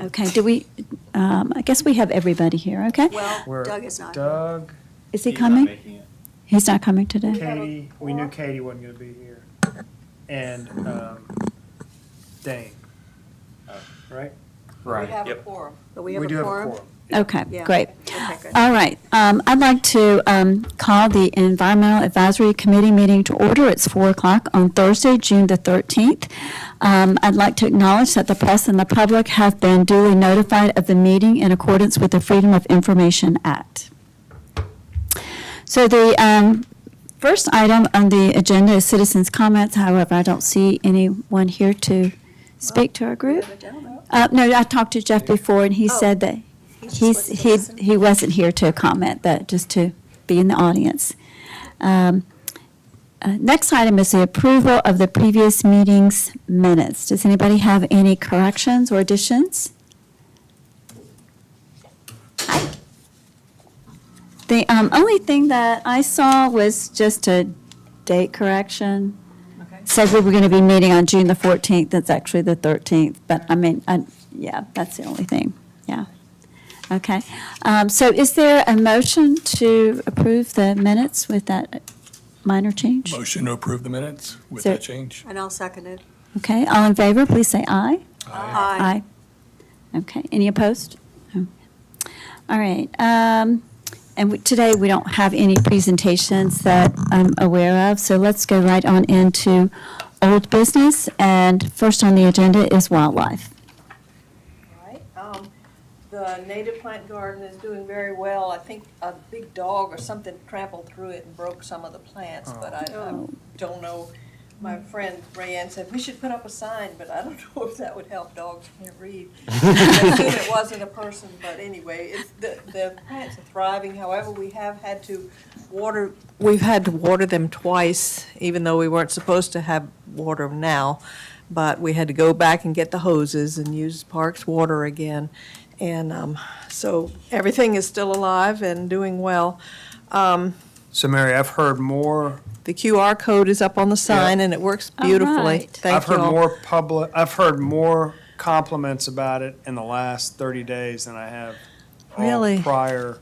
Okay, do we, I guess we have everybody here, okay? Well, Doug is not. Doug, Is he coming? He's not coming today? Katie, we knew Katie wasn't going to be here. And Dane, right? We have a quorum. But we have We do a have a quorum? quorum. Okay, Yeah. great. Okay, good. All right, I'd like to call the Environmental Advisory Committee meeting to order. It's 4 o'clock on Thursday, June the 13th. I'd like to acknowledge that the press and the public have been duly notified of the meeting in accordance with the Freedom of Information Act. So the first item on the agenda is citizens' comments. However, I don't see anyone here to speak to our We group. have a gentleman. No, I talked to Jeff before, and he Oh. said that he wasn't here to comment, that just to be in the audience. Next item is the approval of the previous meeting's minutes. Does anybody have any corrections or additions? The only thing that I saw was just a date correction. Okay. Said we were going to be meeting on June the 14th. That's actually the 13th. But I mean, yeah, that's the only thing. Yeah. Okay. So is there a motion to approve the minutes with that minor change? Motion to approve the minutes with Sir. that change. And I'll second it. Okay. All in favor, please say aye. Aye. Okay. Any opposed? No. All right. Today we don't have any presentations that I'm aware of, so let's go right on into old business. And first on the agenda is wildlife. Right. The native plant garden is doing very well. I think a big dog or something trampled through it and broke some of the plants, but I don't know. My friend Rayanne said, we should put up a sign, but I don't know if that would help. Dogs can't read. I assume it wasn't a person, but anyway, the plants are thriving. However, we've had to water them twice, even though we weren't supposed to have water now. But we had to go back and get the hoses and use Parks water again. And so everything is still alive and doing well. So Mary, I've heard more, The QR code is up on the sign, and it works beautifully. right. Thank I've heard you all. I've heard more compliments about it in the last 30 days than I have all Really? prior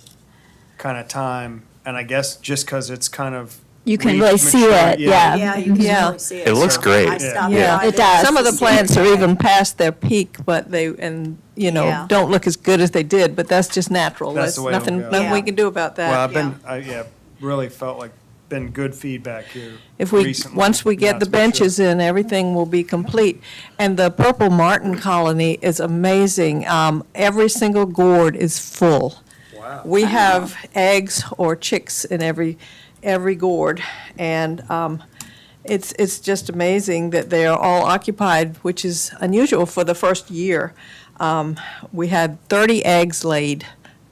kind of time. And I guess just because it's kind of. You can reached really see mature- it, yeah. Yeah, you can Yeah. really see it. It looks So great. I stopped Yeah. by It to- does. Some of the to plants see are it. even past their peak, but Yeah. don't look as good as they did, but that's just natural. That's the way it'll nothing, go. nothing we Yeah. can do about that. Well, I've been, really felt like been good feedback here If we, recently. once we Now get the it's mature. benches in, everything will be complete. And the purple martin colony is amazing. Every single gourd is full. Wow. We have eggs or chicks in every gourd, and it's just amazing that they are all occupied, which is unusual for the first year. We had 30 eggs laid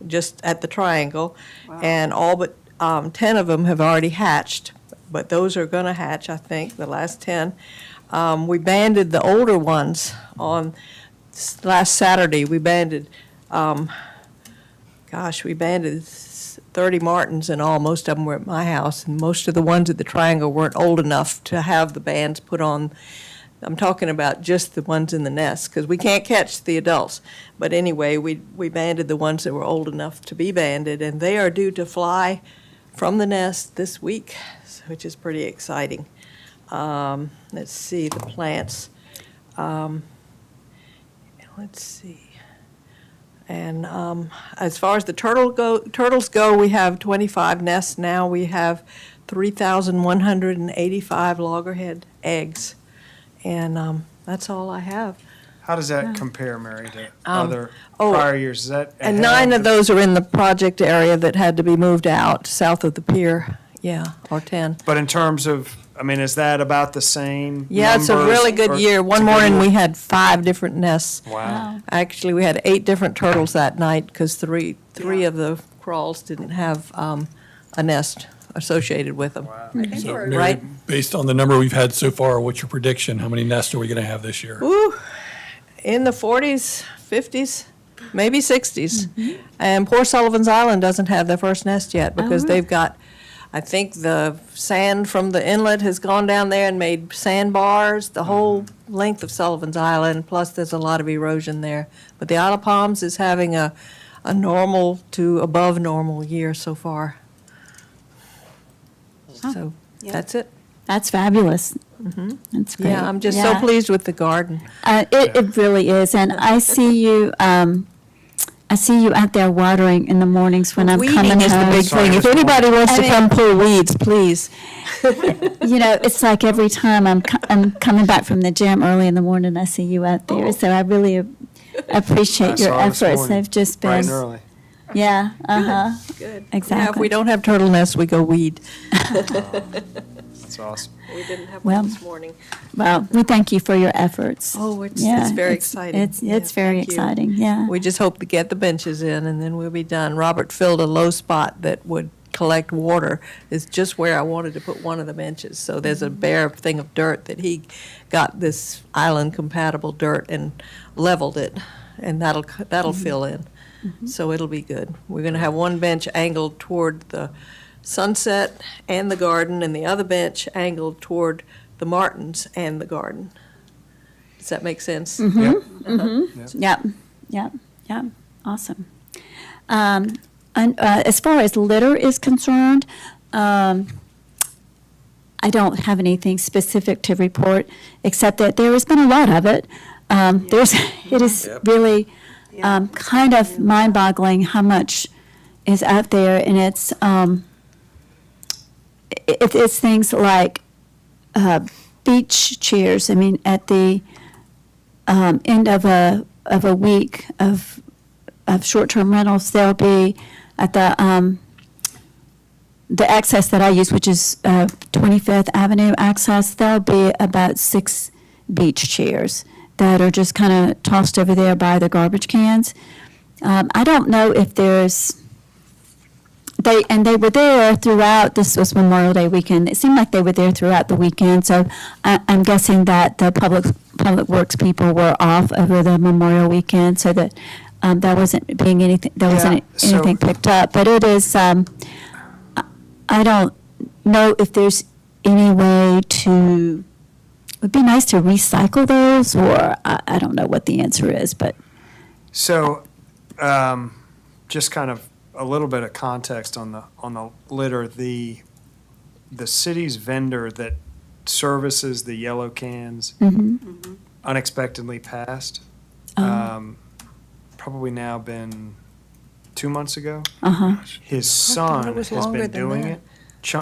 just at the triangle, and all but 10 of them have already hatched, but those are going to hatch, I think, the last 10. We banded the older ones on last Saturday. We banded, we banded 30 martins in all. Most of them were at my house, and most of the ones at the triangle weren't old enough to have the bands put on. I'm talking about just the ones in the nest, because we can't catch the adults. But anyway, we banded the ones that were old enough to be banded, and they are due to fly from the nest this week, which is pretty exciting. Let's see, the plants. Let's see. And as far as the turtles go, we have 25 nests now. We have 3,185 loggerhead eggs. And that's all I have. How does that compare, Mary, to other prior years? Is that And ahead 9 of the- those are in the project area that had to be moved out south of the pier. Yeah, or 10. But in terms of, I mean, is that about the same Yeah, it's a numbers, really or- good year. it's One a good morning, year? we had 5 different nests. Wow. Actually, we had 8 different turtles that night because three of the crawls didn't have a nest associated with them. Wow. So, we're- Mary, Right. based on the number we've had so far, what's your prediction? How many nests are we going to have this year? Ooh, in the 40s, 50s, maybe 60s. And poor Sullivan's Island doesn't have their first nest yet because right. they've got, I think the sand from the inlet has gone down there and made sandbars, the whole length of Sullivan's Island, plus there's a lot of erosion there. But the Isle of Palms is having a normal to above normal year so far. So that's it. That's fabulous. That's great. Yeah, I'm just so Yeah. pleased with the garden. It really is, and I see you out there watering in the mornings when I'm coming Weeding is the home. big thing. If anybody wants to come pull weeds, please. You know, it's like every time I'm coming back from the gym early in the morning, I see you out there. So I really appreciate your saw it this efforts. morning, They've just bright been, and early. yeah, Good. exactly. Yeah, if we don't have turtle nests, we go weed. That's awesome. We didn't have Well, one this morning. Well, we thank you for your efforts. Oh, it's Yeah, very exciting. It's Yeah, very thank you. exciting. Yeah. We just hope to get the benches in, and then we'll be done. Robert filled a low spot that would collect water. Is just where I wanted to put one of the benches. So there's a bare thing of dirt that he got this island-compatible dirt and leveled it, and that'll fill in. So it'll be good. We're going to have one bench angled toward the sunset and the garden, and the other bench angled toward the Martins and the garden. Does that make sense? Yep. Awesome. And as far as litter is concerned, I don't have anything specific to report, except that there has been a lot of it. It is really kind of mind-boggling how much is out there, and it's things like beach chairs. I mean, at the end of a week of short-term rentals, there'll be at the access that I use, which is 25th Avenue access, there'll be about 6 beach chairs that are just kind of tossed over there by the garbage cans. I don't know if there's they were there throughout. This was Memorial Day weekend. It seemed like they were there throughout the weekend. So I'm guessing that the public works people were off over the Memorial weekend, so that there wasn't being anything. There wasn't so- anything picked up. But it is. I don't know if there's any way to. It would be nice to recycle those, or I don't know what the answer is, but. So, just kind of a little bit of context on the litter. The city's vendor that services the yellow cans unexpectedly passed. Probably now been 2 months ago. His son it was has longer been than doing that.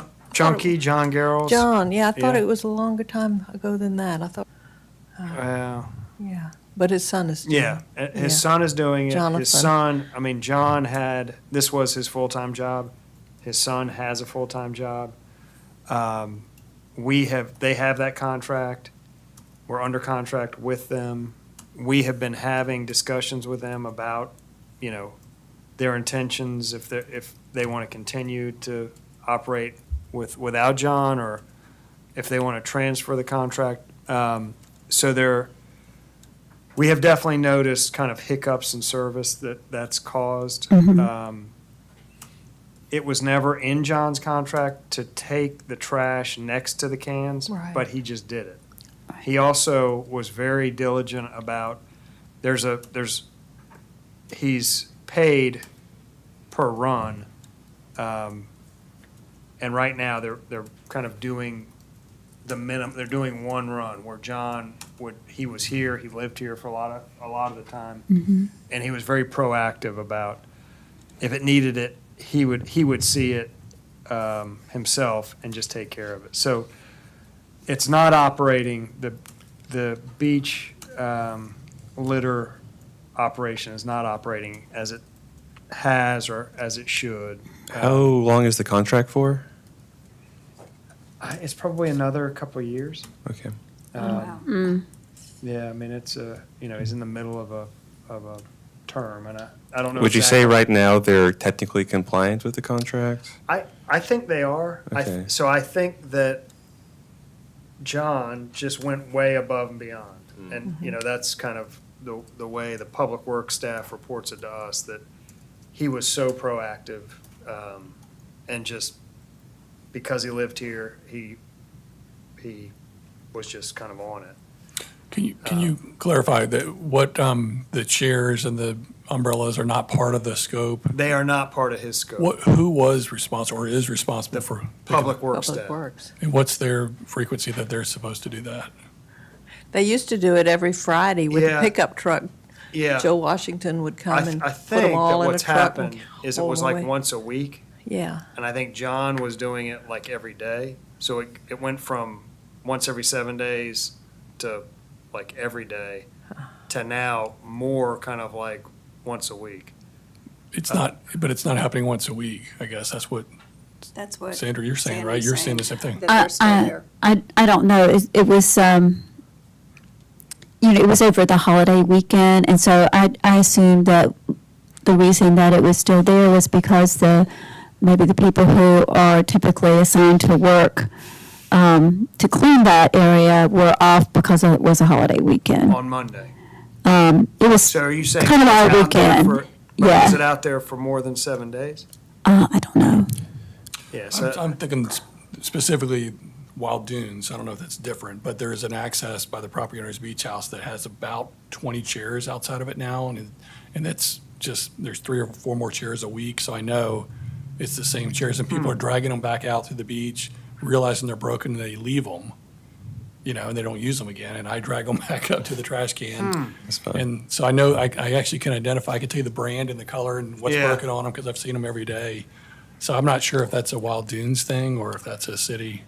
it. Chunky John Garrels. John, I thought Yeah. it was a longer time ago than that. I thought, Well, yeah, but his son is. yeah, his Yeah. son is doing it. Jonathan. His son, I mean, John this was his full-time job. His son has a full-time job. They have that contract. We're under contract with them. We have been having discussions with them about, their intentions, if they want to continue to operate without John, or if they want to transfer the contract. We have definitely noticed kind of hiccups in service that's caused. It was never in John's contract to take the trash next to the cans, Right. but he just did it. He also was very diligent about, he's paid per run. And right now, they're kind of doing the minimum, they're doing one run where John he was here, he lived here for a lot of the time. And he was very proactive about, if it needed it, he would see it himself and just take care of it. So it's not operating, the beach litter operation is not operating as it has or as it should. How long is the contract for? It's probably another couple of years. Okay. Yeah, I mean, it's he's in the middle of a term, and I don't know. Would you say exactly- right now they're technically compliant with the contract? I think they are. Okay. So I think that John just went way above and beyond. And, that's kind of the way the public works staff reports it to us, that he was so proactive and just because he lived here, he was just kind of on it. Can you clarify that what, the chairs and the umbrellas are not part of the scope? They are not part of his scope. Who was responsible or is responsible for? Public Works Public staff. Works. And what's their frequency that they're supposed to do that? They used to do it every Friday with Yeah. a pickup truck. Yeah. Joe Washington would come and I put think them that all in a what's truck and happened is it haul was them like away. once a week, Yeah, and I think John was doing it like every day. So it went from once every 7 days to like every day to now more kind of like once a week. It's not, but it's not happening once a week, I guess. That's what, that's what. Sandra, you're saying, right? Sandra's You're saying the same thing. That they're still there. I don't know. It was, it was over the holiday weekend, and so I assumed that the reason that it was still there was because maybe the people who are typically assigned to work to clean that area were off because it was a holiday weekend. On Monday. It was So are you saying kind of it's our out there weekend. for- but Yeah. is it out there for more than 7 days? I don't know. Yeah, so I'm thinking specifically Wild Dunes. I don't know if that's different, but there is an access by the property owner's beach house that has about 20 chairs outside of it now. And it's just, there's 3 or 4 more chairs a week. So I know it's the same chairs and people are dragging them back out to the beach, realizing they're broken and they leave them, and they don't use them again. And I drag them back up to the trash can. That's fine. And so I know I actually can identify, I can tell you the brand and the color and what's Yeah. broken on them because I've seen them every day. So I'm not sure if that's a Wild Dunes thing or if that's a city.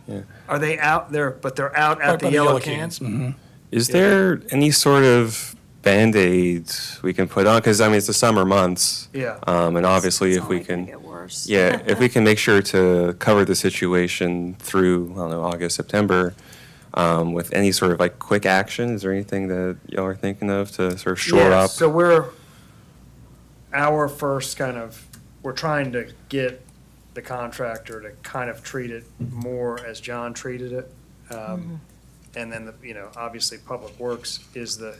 are they out there, but they're out Right at by the yellow cans? Mhm. Is there any sort of Band-Aid we can put on? Because, I mean, it's the summer months. Yeah. And obviously, It's if we only gonna can, get worse. yeah, if we can make sure to cover the situation through, I don't know, August, September, with any sort of like quick action, is there anything that y'all are thinking of to sort of shore Yeah, up? so our first kind of, we're trying to get the contractor to kind of treat it more as John treated it. And then, obviously, Public Works is the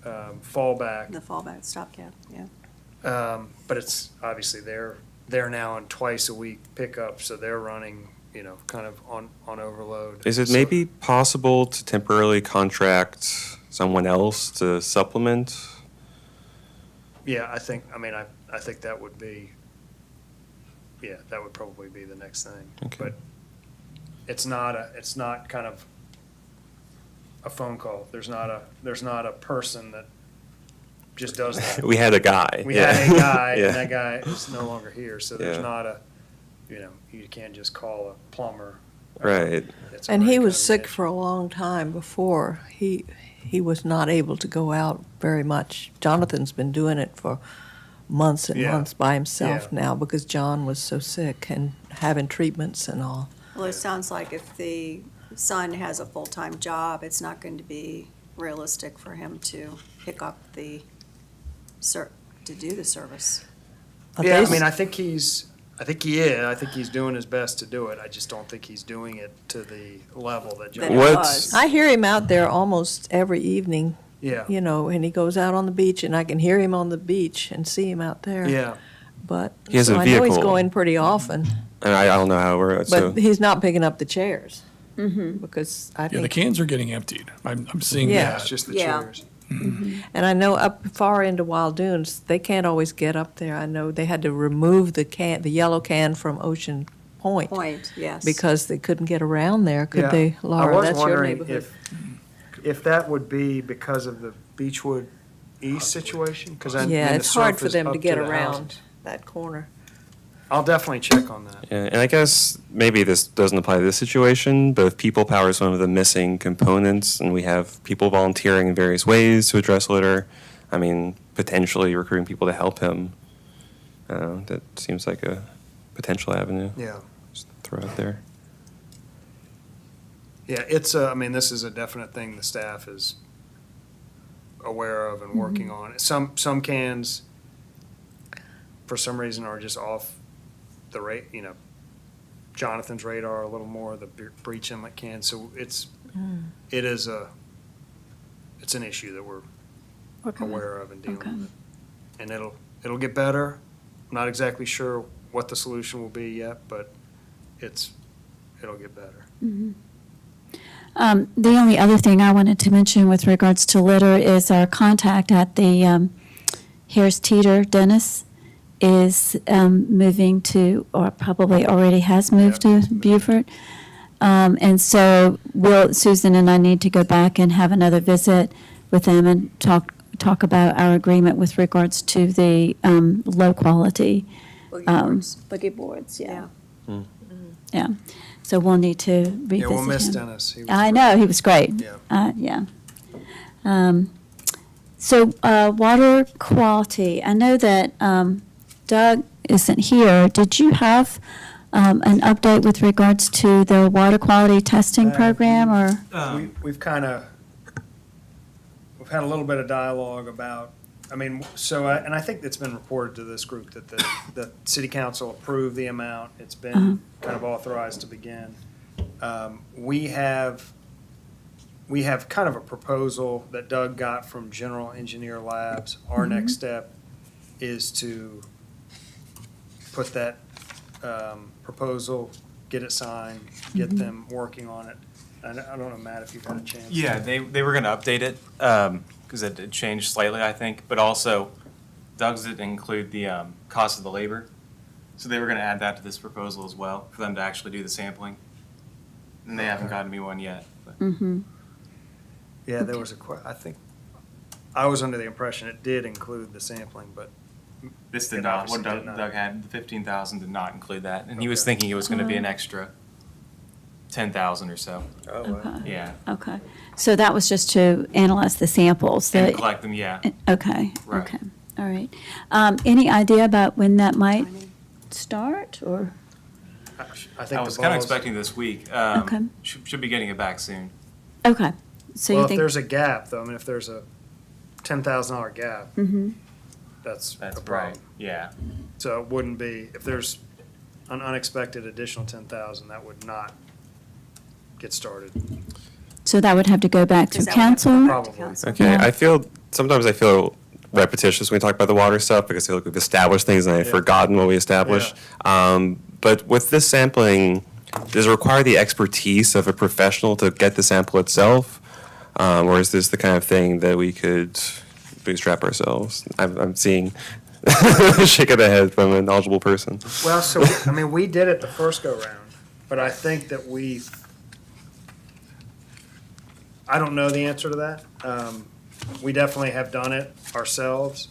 fallback. The fallback stopgap, yeah. But it's, obviously, they're now on twice a week pickup, so they're running, kind of on overload. Is it So- maybe possible to temporarily contract someone else to supplement? Yeah, I think that would be, that would probably be the next thing. Okay. But it's not kind of a phone call. There's not a person that just does that. We had a guy. We yeah. had a guy, Yeah. and that guy is no longer here, so there's Yeah. not you can't just call a plumber. Right. It's And he already was come sick in. for a long time before. He was not able to go out very much. Jonathan's been doing it for months and Yeah. months by himself Yeah. now because John was so sick and having treatments and all. Well, it sounds like if the son has a full-time job, it's not going to be realistic for him to pick up to do the service. But Yeah, they- I think he is. I think he's doing his best to do it. I just don't think he's doing it to the level that That John. it What's- was. I hear him out there almost every evening, Yeah, and he goes out on the beach, and I can hear him on the beach and see him out there. yeah. But He has so a I know he's vehicle. going pretty often, And I don't know how we're, so, but he's not picking up the chairs. Because I Yeah, the think, cans are getting emptied. I'm seeing Yeah. It's that. just the Yeah. chairs. and I know up far into Wild Dunes, they can't always get up there. I know they had to remove the yellow can from Ocean Point Point, yes. because they couldn't get around there, could Yeah. they, I Laura? was That's your wondering neighborhood. if that would be because of the Beechwood East situation, because Yeah, it's hard for them to get around that corner. I'll definitely check on that. yeah, and I guess maybe this doesn't apply to this situation, but if people power is one of the missing components, and we have people volunteering in various ways to address litter, I mean, potentially recruiting people to help him, that seems like a potential avenue. Yeah. Just throw out there. Yeah, this is a definite thing the staff is aware of and working on. Some cans, for some reason, are just off the rate, Jonathan's radar a little more, the breach inlet can, so it's an issue that we're Okay. aware of and dealing Okay. with. And it'll get better. I'm not exactly sure what the solution will be yet, but it'll get better. The only other thing I wanted to mention with regards to litter is our contact at the Harris Teeter Dennis is moving to, or probably already has moved Yeah, to it's moved. Beaufort. And so Susan and I need to go back and have another visit with them and talk about our agreement with regards to the low quality Boogie boards. boogie boards, Yeah. Yeah. So we'll need to revisit Yeah, we'll miss him. Dennis. He was I great. know, he was great. Yeah. Yeah. So water quality, I know that Doug isn't here. Did you have an update with regards to the water quality testing program, or? We've had a little bit of dialogue about, and I think it's been reported to this group that the city council approved the amount. It's been kind of authorized to begin. We have kind of a proposal that Doug got from General Engineer Labs. Our next step is to put that proposal, get it signed, get them working on it. I don't know, Matt, if you've had a chance. Yeah, they were going to update it because it had changed slightly, I think. But also, Doug's didn't include the cost of the labor. So they were going to add that to this proposal as well for them to actually do the sampling. And they haven't gotten me one yet. But. Yeah, there was I think, I was under the impression it did include the sampling, but This did It not. What obviously did not. Doug had, the 15,000 did not include that. And he was Okay. thinking it was going to be an extra 10,000 or so. oh, wow. Okay. Yeah. Okay. So that was just to analyze the samples. And that- collect them, yeah. Okay, Right. okay, all right. Any idea about when that might start, or? I think I the was kind of ball's- expecting this week. Okay. Should be getting it back soon. Okay, so Well, you if think? there's a gap, though, if there's a $10,000 gap, Mhm. that's That's a problem. right. Yeah. So it wouldn't be, if there's an unexpected additional 10,000, that would not get started. So that would have to go back to Does that one have to go council? back to Probably. council? Okay, Yeah. sometimes I feel repetitious when we talk about the water stuff because I feel like we've established things and I've Yeah. forgotten what we established. But with this sampling, does it require the expertise of a professional to get the sample itself? Or is this the kind of thing that we could bootstrap ourselves? I'm seeing a shake of the head from a knowledgeable person. Well, so, we did it the first go-round, but I think that I don't know the answer to that. We definitely have done it ourselves,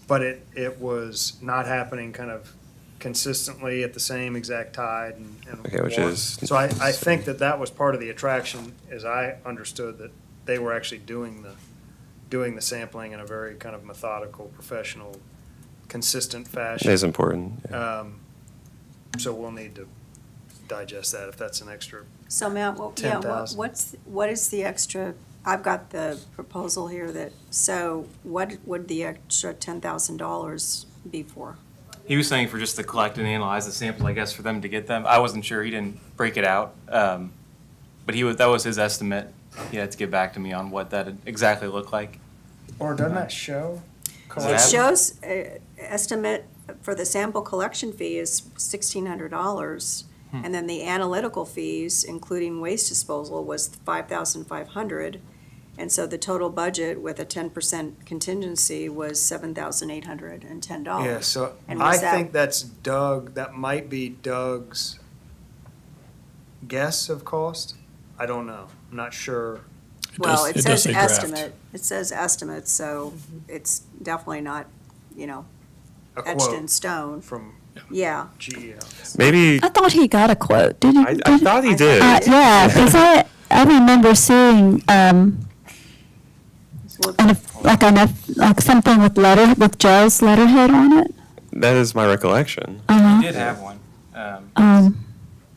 but it was not happening kind of consistently at the same exact tide and Okay, which water. is- So I think that was part of the attraction, as I understood, that they were actually doing the sampling in a very kind of methodical, professional, consistent It fashion. is important. yeah. So we'll need to digest that if that's an extra. So Matt, what 10,000. what is the extra, I've got the proposal here so what would the extra $10,000 be for? He was saying for just to collect and analyze the sample, I guess, for them to get them. I wasn't sure. He didn't break it out. But that was his estimate. He had to get back to me on what that exactly looked like. Or doesn't that show? It Collab- shows, estimate for the sample collection fee is $1,600. And then the analytical fees, including waste disposal, was $5,500. And so the total budget with a 10% contingency was $7,810. Yeah, so And I was that- think that's that might be Doug's guess of cost. I don't know. I'm not sure. Well, it does says say draft. estimate. It says estimate, so it's definitely not, A etched in quote stone. from Yeah. GEO. Maybe, I thought he got a quote, did he? I thought he did. Yeah, because I remember seeing, like something with Joe's letterhead on it. That is my recollection. Uh-huh. He did have one.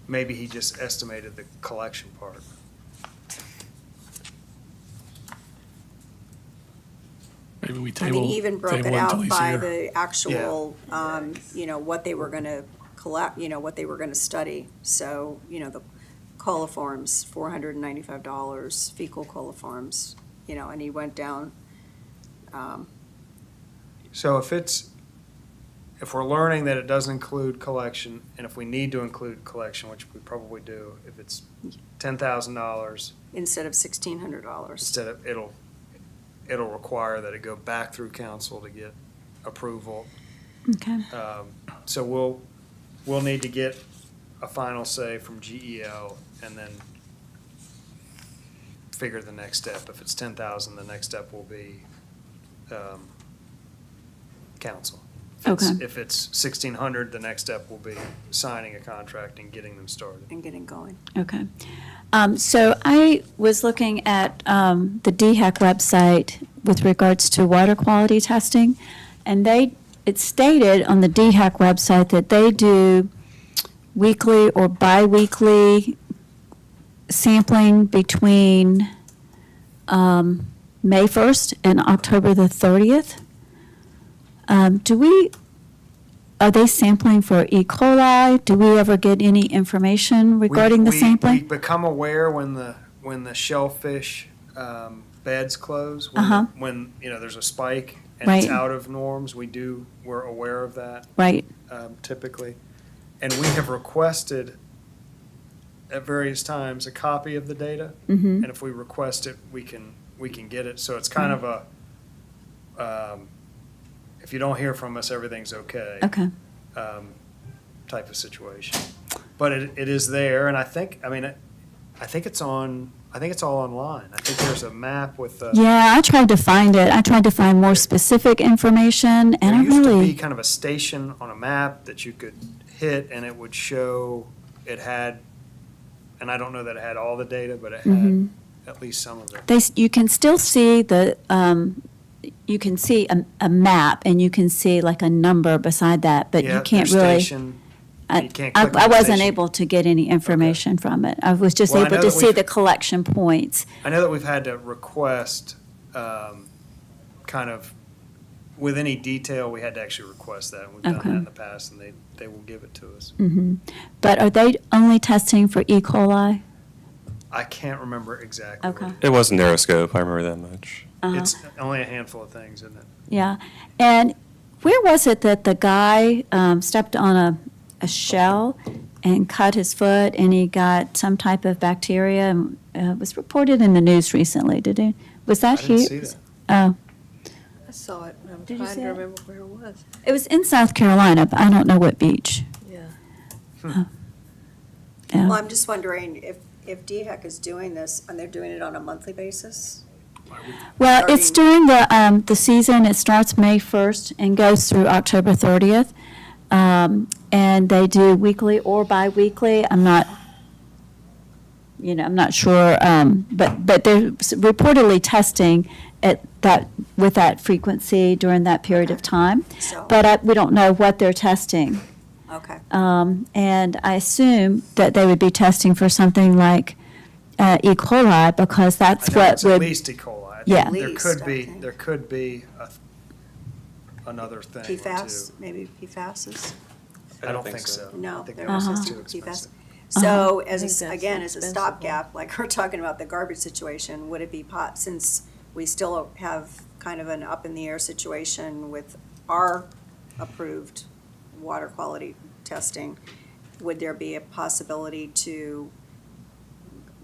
Maybe he just estimated the collection part. Maybe we I table. mean, he even broke table it until out he's by here. the actual, what they were gonna collect, what they were gonna study. So, the coliforms, $495, fecal coliforms, and he went down. So if it's, if we're learning that it doesn't include collection, and if we need to include collection, which we probably do, if it's $10,000, Instead of $1,600. instead of, it'll require that it go back through council to get approval. Okay. So we'll need to get a final say from GEL and then figure the next step. If it's 10,000, the next step will be council. Okay. If it's 1,600, the next step will be signing a contract and getting them started. And getting going. Okay. So I was looking at the DHEC website with regards to water quality testing, and it stated on the DHEC website that they do weekly or biweekly sampling between May 1st and October the 30th. Are they sampling for E. coli? Do we ever get any information regarding the We sampling? become aware when the shellfish beds close, Uh-huh. when there's a spike and it's Right. out of norms. We're aware of that Right, typically. And we have requested at various times a copy of the data. mm-hmm, And if we request it, we can get it. So it's kind of a, if you don't hear from us, everything's okay. okay, Type of situation. But it is there, and I think it's all online. I think there's a map with yeah, I tried to find it, I tried to find more specific information, and there I used to be really, kind of a station on a map that you could hit, and it would show it had, and I don't know that it had all the data, but it had Mhm. at least some of it. you can still see you can see a map, and you can see like a number beside that, but Yeah, you can't their really. station, I you can't click on I the wasn't station. able to get any information from it. I was just Well, I able know to that see we've- the collection points. I know that we've had to request, kind of, with any detail, we had to actually request that. And we've done Okay. that in the past, and they will give it to us. Mhm. But are they only testing for E. coli? I can't remember exactly. what Okay. it It was Narrowscope, I remember that much. Uh-huh. It's only a handful of things, isn't it? Yeah. And where was it that the guy stepped on a shell and cut his foot, and he got some type of bacteria? And it was reported in the news recently. Was I that didn't he? see that. Oh, I saw it, and I'm Did you trying see to it? remember where it was. it was in South Carolina, but I don't know what beach. Yeah. Yeah. Well, I'm just wondering if DHEC is doing this, and they're doing it on a monthly basis? Well, it's during the season. It starts May 1st and goes through October 30th. And they do weekly or biweekly. I'm not sure, but they're reportedly testing with that frequency during that period of time. So, But we don't know what they're testing. okay. And I assume that they would be testing for something like E. coli, because that's I know what it's would. at least E. coli. I think Yeah. There Least, could I be, think. there could be another thing or PFAS, two. maybe PFASs? I don't think so. No, I think they're that was Uh-huh. too PFAS. expensive. So I think that's again, as a expensive. stopgap, like we're talking about the garbage situation, would it be since we still have kind of an up in the air situation with our approved water quality testing, would there be a possibility to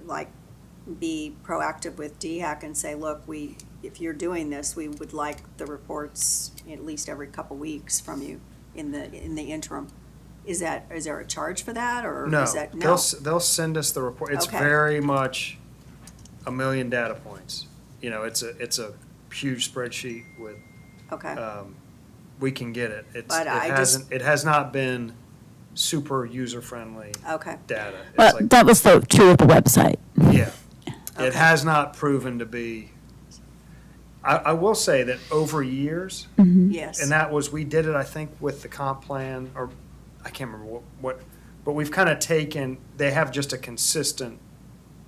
like be proactive with DHEC and say, look, if you're doing this, we would like the reports at least every couple weeks from you in the interim? Is there a charge for that, or No, is that, no? they'll send us the report. It's Okay. very much a million data points. It's a huge spreadsheet with, Okay, we can get it. But I just- It has not been super user-friendly okay, data. It's Well, like, that was true of the website. yeah. It Okay. has not proven to be, I will say that over years, yes. and that was, we did it, I think, with the comp plan, or I can't remember what, but we've kind of taken, they have just a consistent,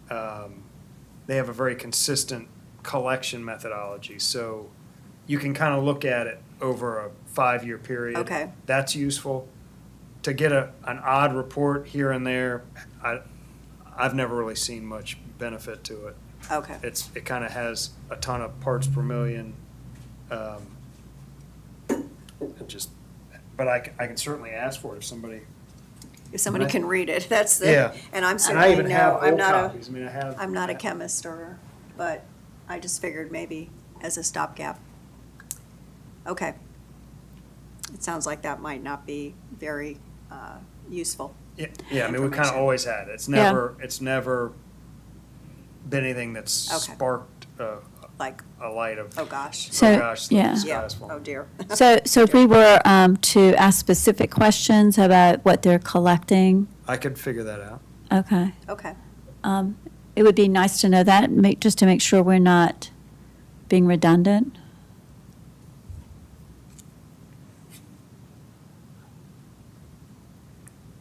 they have a very consistent collection methodology. So you can kind of look at it over a 5-year period. Okay. That's useful. To get an odd report here and there, I've never really seen much benefit to it. Okay, It kind of has a ton of parts per million. And just but I can certainly ask for it if somebody, If somebody Right. can read it, that's the, yeah. and I'm And I certainly even have no, I'm old not copies. I mean, I'm not a chemist but I just figured maybe as a stopgap. Okay. It sounds like that might not be very useful. Yeah, I mean, we kind of information. always had it. It's never been anything that's Okay. sparked Like, a light of, oh gosh. So, oh gosh, the yeah. Yeah, sky's oh falling. dear. So if we were to ask specific questions about what they're collecting, I could figure that out. okay. Okay. It would be nice to know that, just to make sure we're not being redundant.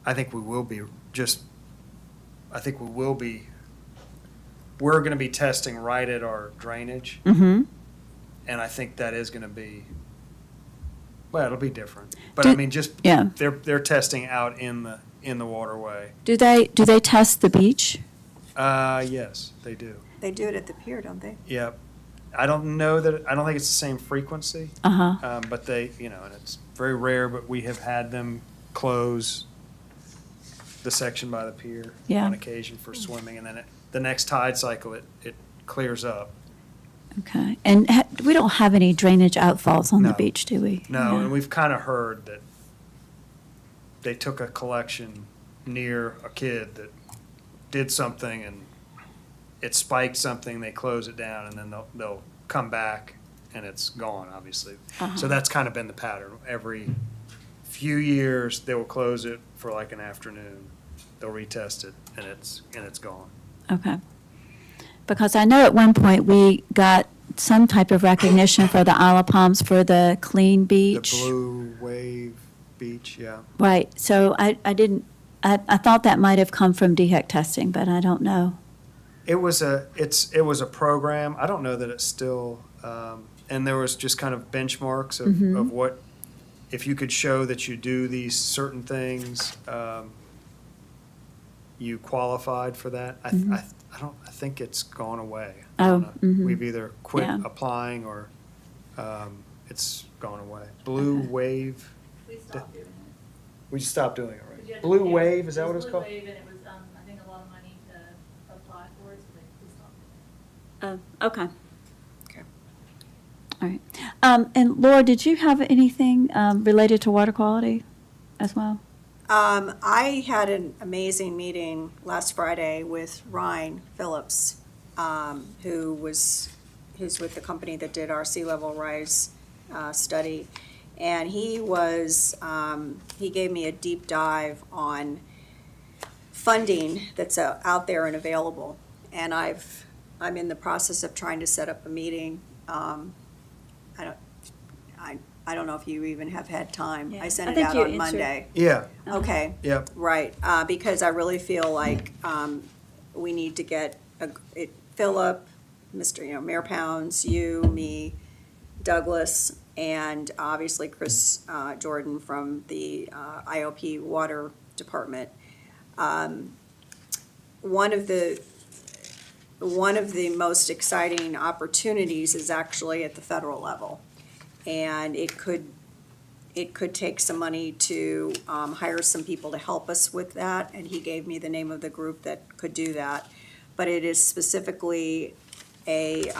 I think we will be I think we will be, we're going to be testing right at our drainage. Mm-hmm. And I think that is going to be, well, it'll be different. But I mean, just, Yeah. they're testing out in the waterway. Do they test the beach? Yes, they do. They do it at the pier, don't they? Yep. I don't think it's the same frequency. Uh-huh. But they, and it's very rare, but we have had them close the section by the pier Yeah. on occasion for swimming. And then the next tide cycle, it clears up. Okay. And we don't have any drainage outfalls on the No. beach, do we? No, Yeah. and we've kind of heard that they took a collection near a kid that did something and it spiked something, they close it down, and then they'll come back and it's gone, obviously. Uh-huh. So that's kind of been the pattern. Every few years, they will close it for like an afternoon. They'll retest it and it's gone. Okay. Because I know at one point we got some type of recognition for the Isle of Palms for the clean beach. The Blue Wave Beach, yeah. Right. So I thought that might have come from DHEC testing, but I don't know. It was a program. I don't know that it's still, and there was just kind of benchmarks of what, if you could show that you do these certain things, you qualified for that. I think it's gone away. I don't Oh, know. mhm. We've either quit Yeah. applying or it's gone away. Blue Okay. Wave, We stopped doing it. we just stopped doing it, But you right? had to Blue pay- Wave, is that what it's called? Blue Wave, and it was, I think, a lot of money to apply for it, so we stopped doing it. Oh, okay. Okay. All right. And Laura, did you have anything related to water quality as well? I had an amazing meeting last Friday with Ryan Phillips, who's with the company that did our sea level rise study. And he gave me a deep dive on funding that's out there and available. And I'm in the process of trying to set up a meeting. I don't know if you even have had time. Yeah. I sent I it think out you on answered- Monday. Yeah, Okay, yep. right, because I really feel like we need to get Philip, Mayor Pounds, you, me, Douglas, and obviously Chris Jordan from the IOP Water Department. One of the most exciting opportunities is actually at the federal level. And it could take some money to hire some people to help us with that, and he gave me the name of the group that could do that. But it is specifically a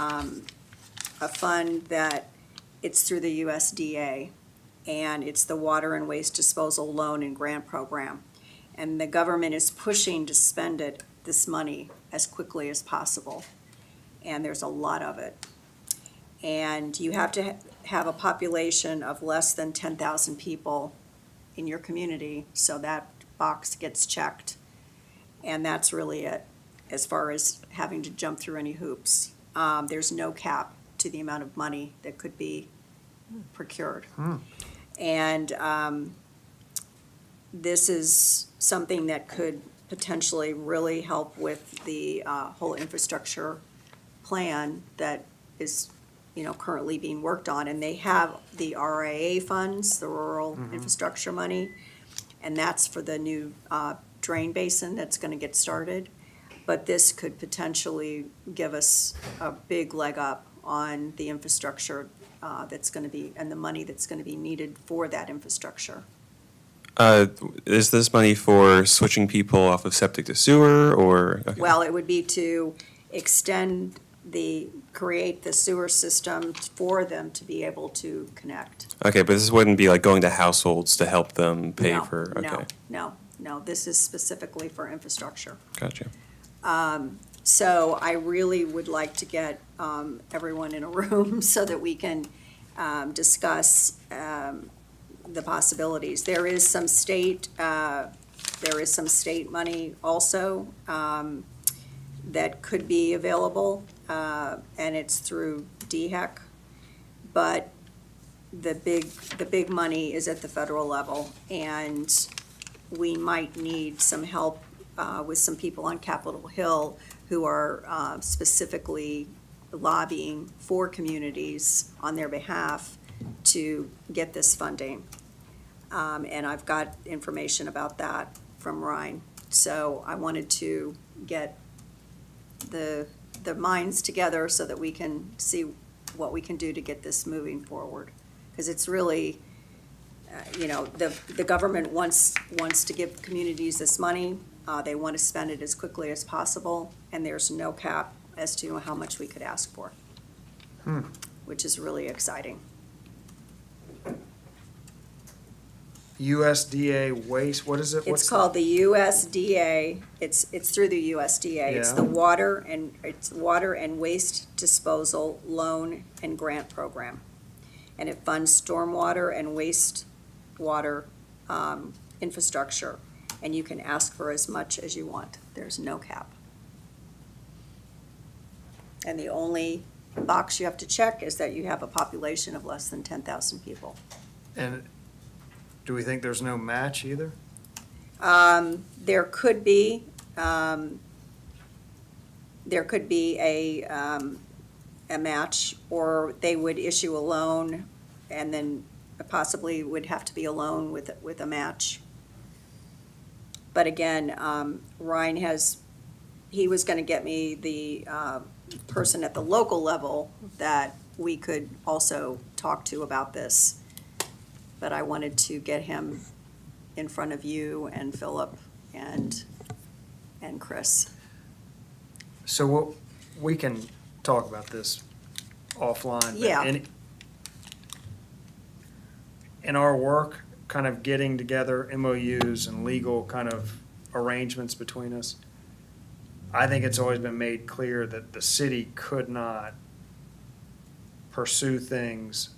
fund that, it's through the USDA, and it's the Water and Waste Disposal Loan and Grant Program. And the government is pushing to spend this money as quickly as possible, and there's a lot of it. And you have to have a population of less than 10,000 people in your community, so that box gets checked. And that's really it, as far as having to jump through any hoops. There's no cap to the amount of money that could be procured. And this is something that could potentially really help with the whole infrastructure plan that is currently being worked on. And they have the RIA funds, the rural infrastructure money, and that's for the new drain basin that's gonna get started. But this could potentially give us a big leg up on the infrastructure that's going to be, and the money that's going to be needed for that infrastructure. Is this money for switching people off of septic to sewer, or? Okay. Well, it would be to create the sewer system for them to be able to connect. Okay, but this wouldn't be like going to households to help them pay No, for, okay, No, this is specifically for infrastructure. gotcha. So I really would like to get everyone in a room so that we can discuss the possibilities. There is some state money also that could be available, and it's through DHEC. But the big money is at the federal level, and we might need some help with some people on Capitol Hill who are specifically lobbying for communities on their behalf to get this funding. And I've got information about that from Ryan. So I wanted to get the minds together so that we can see what we can do to get this moving forward. Because it's really, the government wants to give communities this money. They want to spend it as quickly as possible, and there's no cap as to how much we could ask for, which is really exciting. USDA waste, what is it? It's called the USDA, it's through the USDA. It's Yeah. the Water and Waste Disposal Loan and Grant Program. And it funds stormwater and wastewater infrastructure. And you can ask for as much as you want. There's no cap. And the only box you have to check is that you have a population of less than 10,000 people. And do we think there's no match either? There could be a match, or they would issue a loan, and then possibly would have to be a loan with a match. But again, Ryan he was gonna get me the person at the local level that we could also talk to about this. But I wanted to get him in front of you and Philip and Chris. So we can talk about this offline. but Yeah. In our work, kind of getting together MOUs and legal kind of arrangements between us, I think it's always been made clear that the city could not pursue things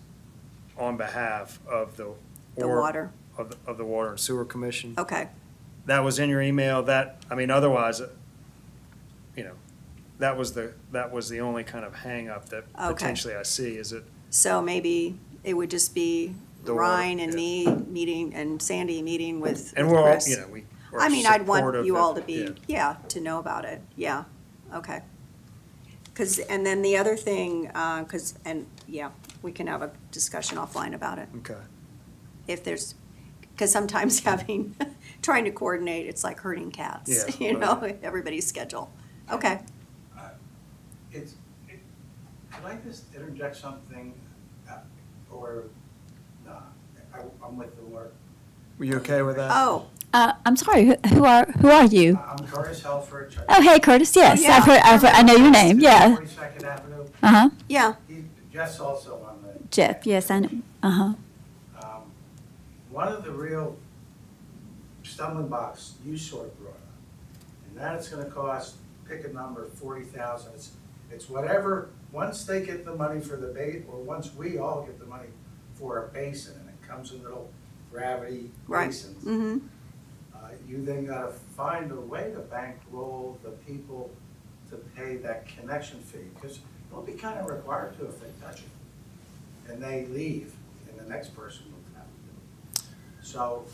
on behalf of the The water. of the Water and Sewer Commission. Okay, That was in your email. Otherwise, that was the only kind of hang-up that Okay. potentially I see, is it, so maybe it would just be The water, Ryan and yeah. me meeting, and Sandy meeting with and we're all, Chris. we're I mean, I'd want supportive you of- all to be, to know about it, yeah, okay. And then the other thing, we can have a discussion offline about it. Okay. If there's, because sometimes trying to coordinate, it's like herding cats, Yeah. everybody's schedule. Okay, Could I just interject something, or, no, I'm with the work. Were you okay with that? oh, I'm sorry, who are you? I'm Curtis Helfrich. Oh, hey, Curtis, yes, yeah. I know your name, yeah. 42nd Avenue. Uh-huh, yeah, Jeff's also on the. Jeff, yes, I know, uh-huh. One of the real stumbling blocks you sort of brought up, and that it's gonna cost, pick a number, 40,000. It's whatever, once they get the money for the or once we all get the money for a basin, and it comes in little gravity right, basins. mm-hmm, You then gotta find a way to bankroll the people to pay that connection fee, because they'll be kind of required to if they touch it. And they leave, and the next person will have to do it. So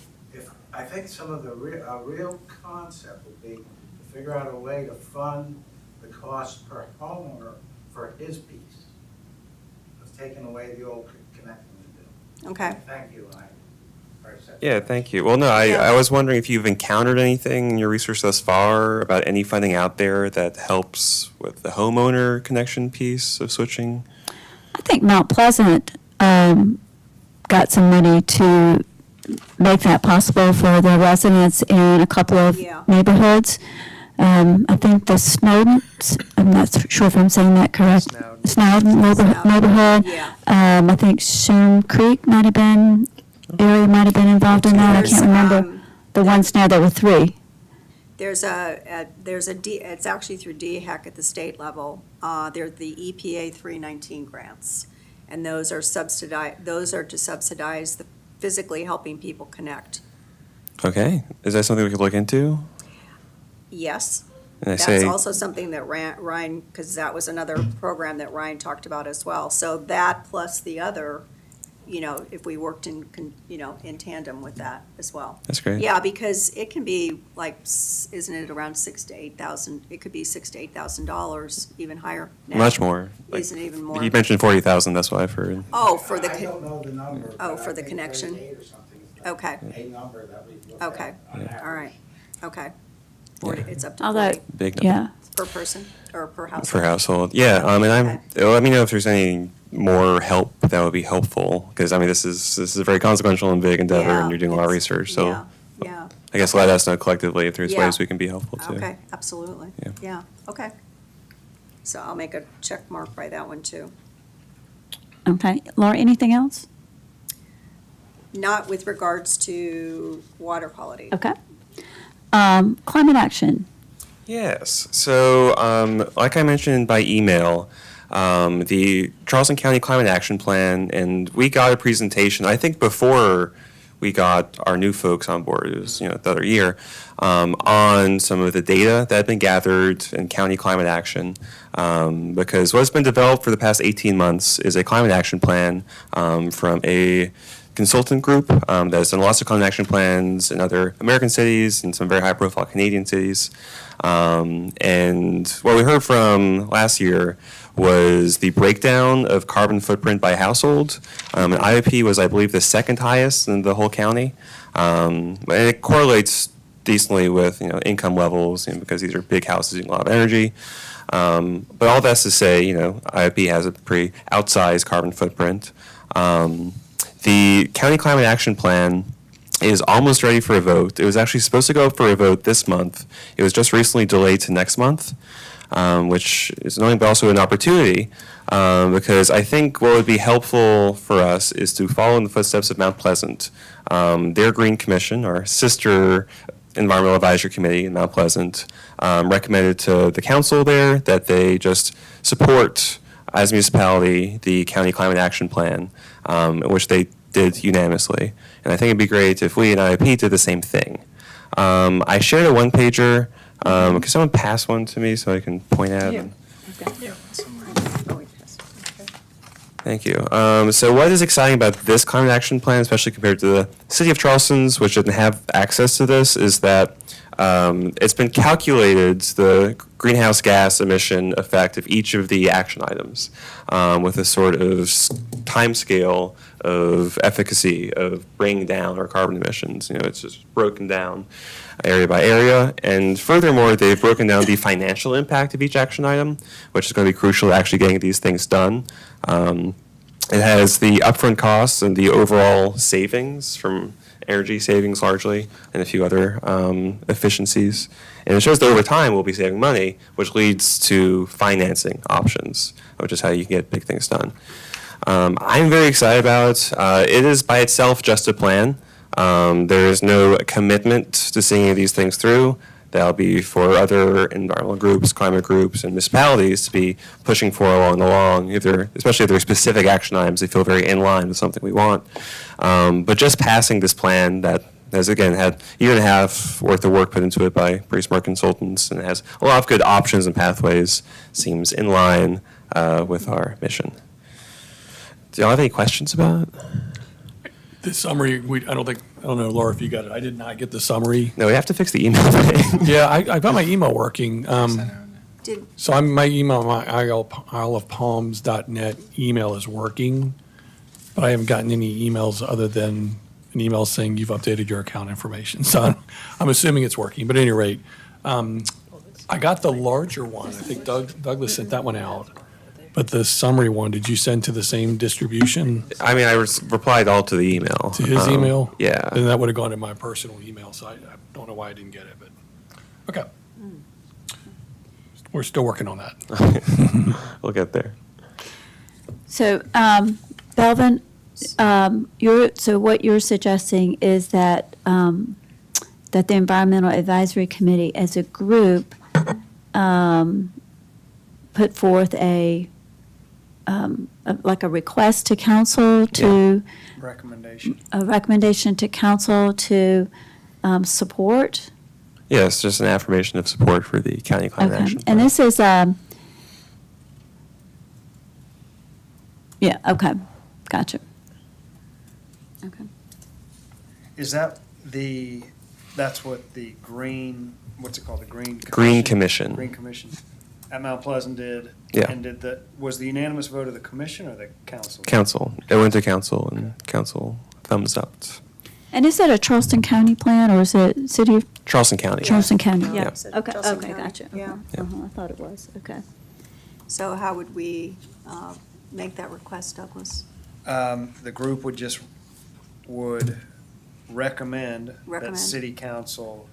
I think some of the real concept would be to figure out a way to fund the cost per homeowner for his piece of taking away the old connecting the bill. okay. Thank you, and I. Yeah, thank you. Well, no, Yeah. I was wondering if you've encountered anything in your research thus far about any funding out there that helps with the homeowner connection piece of switching? think Mount Pleasant got some money to make that possible for the residents in a couple of Yeah. neighborhoods. I think the Snowdens, I'm not sure if I'm saying that correct. Snowden neighborhood. Yeah. I think Shum Creek might have been, area might have been involved in that. I There's, can't remember. The ones now, there were 3. It's actually through DHEC at the state level. They're the EPA 319 grants. And those are to subsidize the physically helping people connect. Okay, is that something we could look into? Yes. And I That's say, also something that Ryan, because that was another program that Ryan talked about as well. So that plus the other, if we worked in tandem with that as well. that's great. Yeah, because it can be like, isn't it around $6,000 to $8,000? It could be $6,000 to $8,000, even higher now. Much more. Like, Isn't it even more? you mentioned 40,000, that's what I've heard. Oh, for the, I don't know the number. Oh, but for I the think connection? 38 or something is the- Okay. A number that we've looked Okay. at on average. all right, okay. 40, it's up to Although, 40 Big number. yeah. per person or per household? For household, yeah, and let me know if there's any more help that would be helpful, because, this is a very consequential and big endeavor, Yeah, and you're doing a lot of it's- research, so Yeah. I guess let us know collectively if there's Yeah. ways we can be helpful too. Okay, absolutely. Yeah. Yeah, okay. So I'll make a check mark by that one too. Okay. Laura, anything else? Not with regards to water quality. Okay. Climate action. Yes. So, like I mentioned by email, the Charleston County Climate Action Plan, and we got a presentation, I think before we got our new folks on board, it was, the other year, on some of the data that had been gathered in county climate action. Because what's been developed for the past 18 months is a climate action plan from a consultant group that has done lots of climate action plans in other American cities and some very high-profile Canadian cities. And what we heard from last year was the breakdown of carbon footprint by household. And IOP was, I believe, the second highest in the whole county. And it correlates decently with income levels, because these are big houses using a lot of energy. But all that's to say, IOP has a pretty outsized carbon footprint. The County Climate Action Plan is almost ready for a vote. It was actually supposed to go up for a vote this month. It was just recently delayed to next month, which is annoying, but also an opportunity, because I think what would be helpful for us is to follow in the footsteps of Mount Pleasant. Their Green Commission, our sister Environmental Advisory Committee in Mount Pleasant, recommended to the council there that they just support, as a municipality, the County Climate Action Plan, which they did unanimously. And I think it'd be great if we and IOP did the same thing. I shared a one-pager. Can someone pass one to me so I can point at it? Thank you. So what is exciting about this climate action plan, especially compared to the city of Charleston's, which didn't have access to this, is that it's been calculated, the greenhouse gas emission effect of each of the action items, with a sort of time scale of efficacy of bringing down our carbon emissions. It's just broken down area by area. And furthermore, they've broken down the financial impact of each action item, which is going to be crucial to actually getting these things done. It has the upfront costs and the overall savings from energy savings largely, and a few other efficiencies. And it shows that over time we'll be saving money, which leads to financing options, which is how you can get big things done. I'm very excited about it. It is by itself just a plan. There is no commitment to seeing any of these things through. That'll be for other environmental groups, climate groups, and municipalities to be pushing for along, especially if there are specific action items they feel very in line with something we want. But just passing this plan that has, again, had a year and a half worth of work put into it by pretty smart consultants and has a lot of good options and pathways, seems in line with our mission. Do y'all have any questions about it? The summary, I don't know, Laura, if you got it. I did not get the summary. No, we have to fix the email thing. Yeah, I got my email working. Did, So my email, my isleofpalms.net email is working, but I haven't gotten any emails other than an email saying you've updated your account information. So I'm assuming it's working, but at any rate, I got the larger one. I think Douglas sent that one out. But the summary one, did you send to the same distribution, I mean, I replied all to the email. to his email? Yeah. Then that would have gone to my personal email, so I don't know why I didn't get it, but, okay. We're still working on that. We'll get there. So, Belvin, so what you're suggesting is that, that the Environmental Advisory Committee as a group, put forth like a request to council to, Recommendation. a recommendation to council to, support? Yes, just an affirmation of support for the county climate Okay, action and plan. this is, yeah, okay, gotcha. Okay. Is that that's what the green, what's it called, the Green Commission? Green Commission. Green Commission at Mount Pleasant did? Yeah. And was the unanimous vote of the commission or the council? Council. It went to council, and council thumbs up. And is that a Charleston County plan, or is it City of Charleston County. Charleston County? Yeah. Yeah, It's a okay, Charleston okay, County, gotcha. yeah. Yeah. I thought it was, okay. So how would we make that request, Douglas? The group would recommend that Recommend. city council,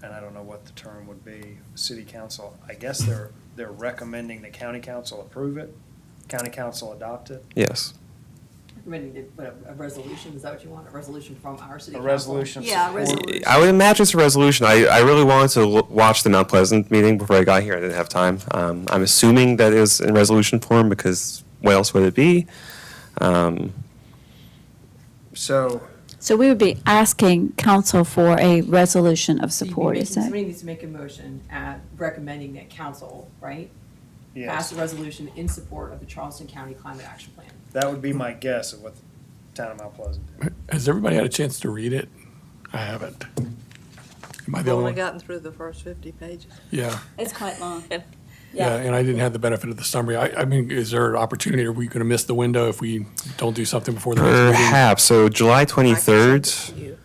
and I don't know what the term would be, city council, I guess they're recommending the county council approve it, county council adopt it. Yes. Recommending a resolution, is that what you want? A resolution from our city A council? resolution of Yeah, support. resolution. I would imagine it's a resolution. I really wanted to watch the Mount Pleasant meeting before I got here. I didn't have time. I'm assuming that is in resolution form because what else would it be? So, So we would be asking council for a resolution of So you'd be support, making- is that? Somebody needs to make a motion at recommending that council, right? Pass yes, a resolution in support of the Charleston County Climate Action Plan. that would be my guess of what the town of Mount Pleasant did. Has everybody had a chance to read it? I haven't. Am I I've the only only one? gotten through the first 50 pages. Yeah, It's quite long. yeah, and I didn't have the benefit of the summary. I mean, is there an opportunity, are we going to miss the window if we don't do something before the next meeting? Perhaps. So July 23rd.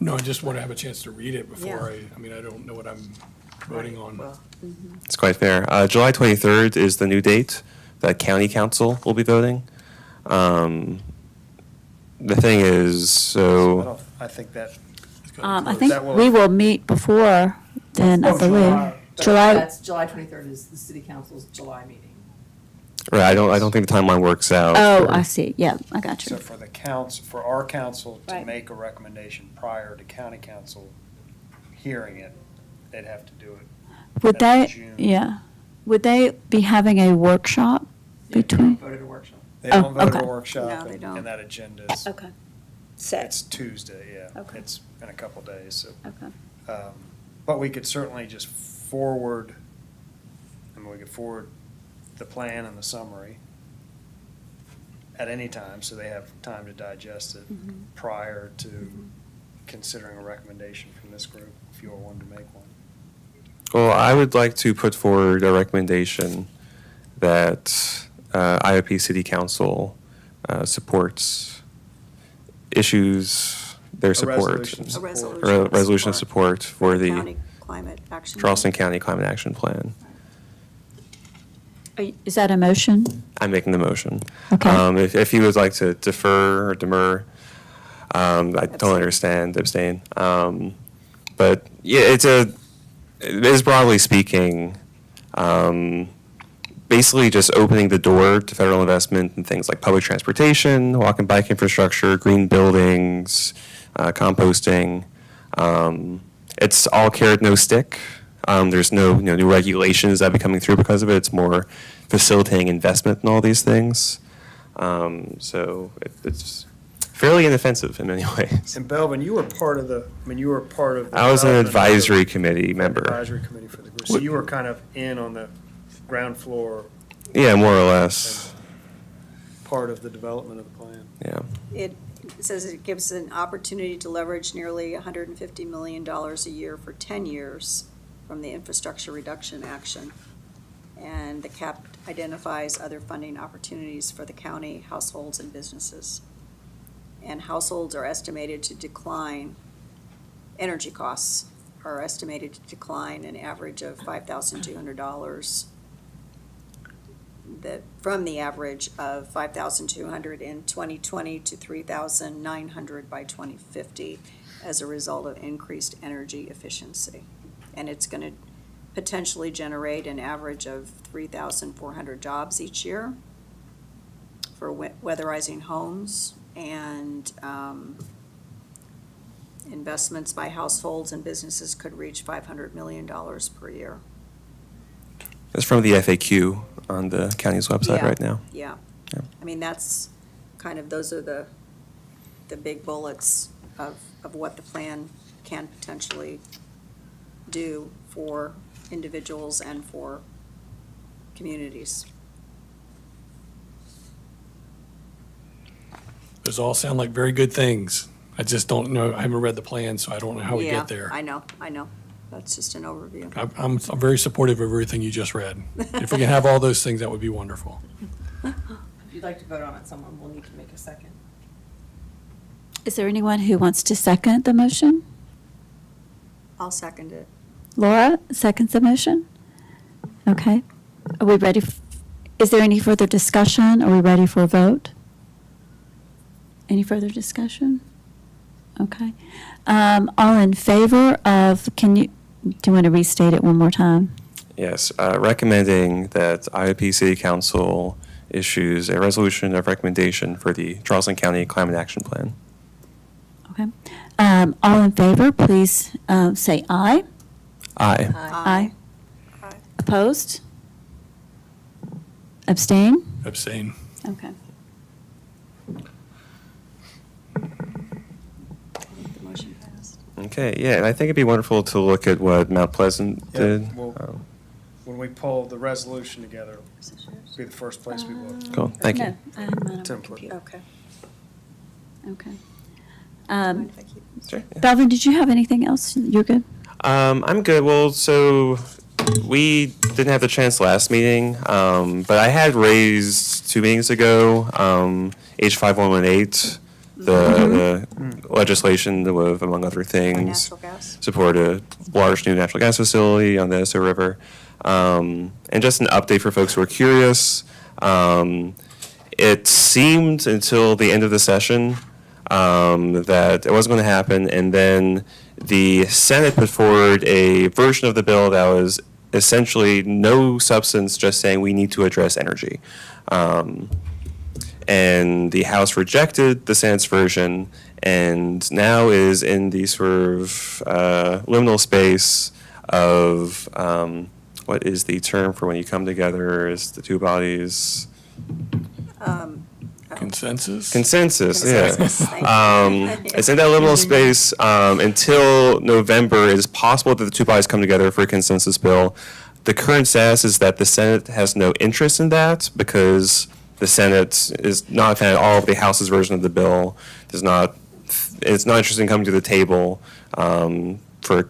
No, I just want to have a chance to read it before Yeah. I mean, I don't know what I'm voting on. Well, It's quite fair. July 23rd is the new date that county council will be voting. The thing is, so I think that, It's gotta be I close. think That will- we will meet before then, I Oh, believe. July. July, That's July 23rd is the city council's July meeting. right, I don't think the timeline works out. oh, for- I see, yeah, I got so you. for the council, for our council to Right. make a recommendation prior to county council hearing it, they'd have to do it. Would That's they, June. yeah, would they be having a workshop between? Voted a workshop. They Oh, don't vote at okay. a workshop, No, they and don't. and that agenda is, Okay. it's Tuesday, yeah. Okay. It's in a couple days, so. Okay. But we could certainly just forward, we could forward the plan and the summary at any time, so they have time to digest it prior to considering a recommendation from this group, if you all wanted to make one. Well, I would like to put forward a recommendation that IOP City Council supports, issues their A support. resolution. A resolution. Or a resolution of support for the County Climate Action. Charleston County Climate Action Plan. Is that a motion? I'm making the motion. Okay. If you would like to defer or demur, I Abstain. don't understand, abstain. But yeah, it is broadly speaking, basically just opening the door to federal investment in things like public transportation, walk and bike infrastructure, green buildings, composting. It's all carrot, no stick. There's no new regulations that be coming through because of it. It's more facilitating investment in all these things. So it's fairly inoffensive in many ways. And Belvin, you were part of the. I was an development of the- advisory committee member. Advisory committee for the group, so you were kind of in on the ground floor, Yeah, more or less. part of the development of the plan. Yeah. It says it gives an opportunity to leverage nearly $150 million a year for 10 years from the Infrastructure Reduction Action. And the CAP identifies other funding opportunities for the county, households, and businesses. And households are estimated to decline, energy costs are estimated to decline an average of $5,200 from the average of 5,200 in 2020 to 3,900 by 2050 as a result of increased energy efficiency. And it's going to potentially generate an average of 3,400 jobs each year for weatherizing homes, and investments by households and businesses could reach $500 million per year. It's from the FAQ on the county's website Yeah. right now. Yeah. Yeah. I mean, that's kind of, those are the big bullets of what the plan can potentially do for individuals and for communities. Those all sound like very good things. I just don't know, I haven't read the plan, so I don't know how we get there. I know. That's just an overview. I'm very supportive of everything you just read. If we can have all those things, that would be wonderful. If you'd like to vote on it, someone will need to make a second. Is there anyone who wants to second the motion? I'll second it. Laura seconds the motion? Okay. Are we ready? Is there any further discussion? Are we ready for a vote? Any further discussion? Okay. All in favor of, do you want to restate it one more time? Yes, recommending that IOP City Council issues a resolution of recommendation for the Charleston County Climate Action Plan. Okay. All in favor, please say aye. Aye. Aye. Aye. Opposed? Abstain? Abstain. Okay. The motion passed. Okay, yeah, and I think it'd be wonderful to look at what Mount Pleasant Yeah, did. well, when we pull the resolution together, it'll be the first place we look. Cool, thank you. No, I have mine on my Template. computer. Okay. Okay. Mind if I keep- Sure, yeah. Belvin, did you have anything else? You're good? I'm good. Well, so we didn't have the chance last meeting, but I had raised 2 meetings ago, H5118, the legislation with, among other For things, natural gas? support a large new natural gas facility on the Esso River. And just an update for folks who are curious. It seemed until the end of the session that it wasn't going to happen, and then the Senate put forward a version of the bill that was essentially no substance, just saying we need to address energy. And the House rejected the Senate's version, and now is in the sort of liminal space of what is the term for when you come together as the two bodies? Consensus? Consensus, yeah. Consensus, thank you. It's in that liminal space until November. It is possible that the two bodies come together for a consensus bill. The current status is that the Senate has no interest in that because the Senate is not a fan at all of the House's version of the bill. It's not interested in coming to the table for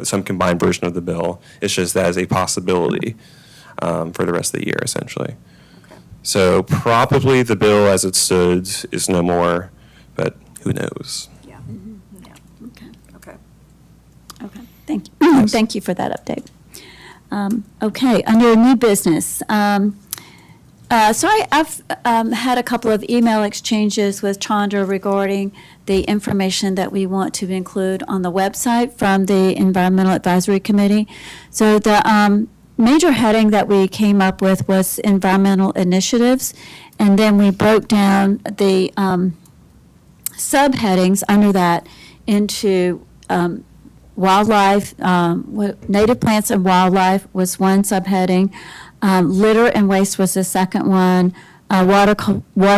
some combined version of the bill. It's just that as a possibility for the rest of the year, essentially. Okay. So probably the bill as it stood is no more, but who knows? Yeah, yeah, Okay. okay. Okay. Thank you. Thank you for that update. Okay, under new business. I've had a couple of email exchanges with Chandra regarding the information that we want to include on the website from the Environmental Advisory Committee. So the major heading that we came up with was environmental initiatives, and then we broke down the subheadings under that into wildlife, native plants and wildlife was one subheading. Litter and waste was the second one. Water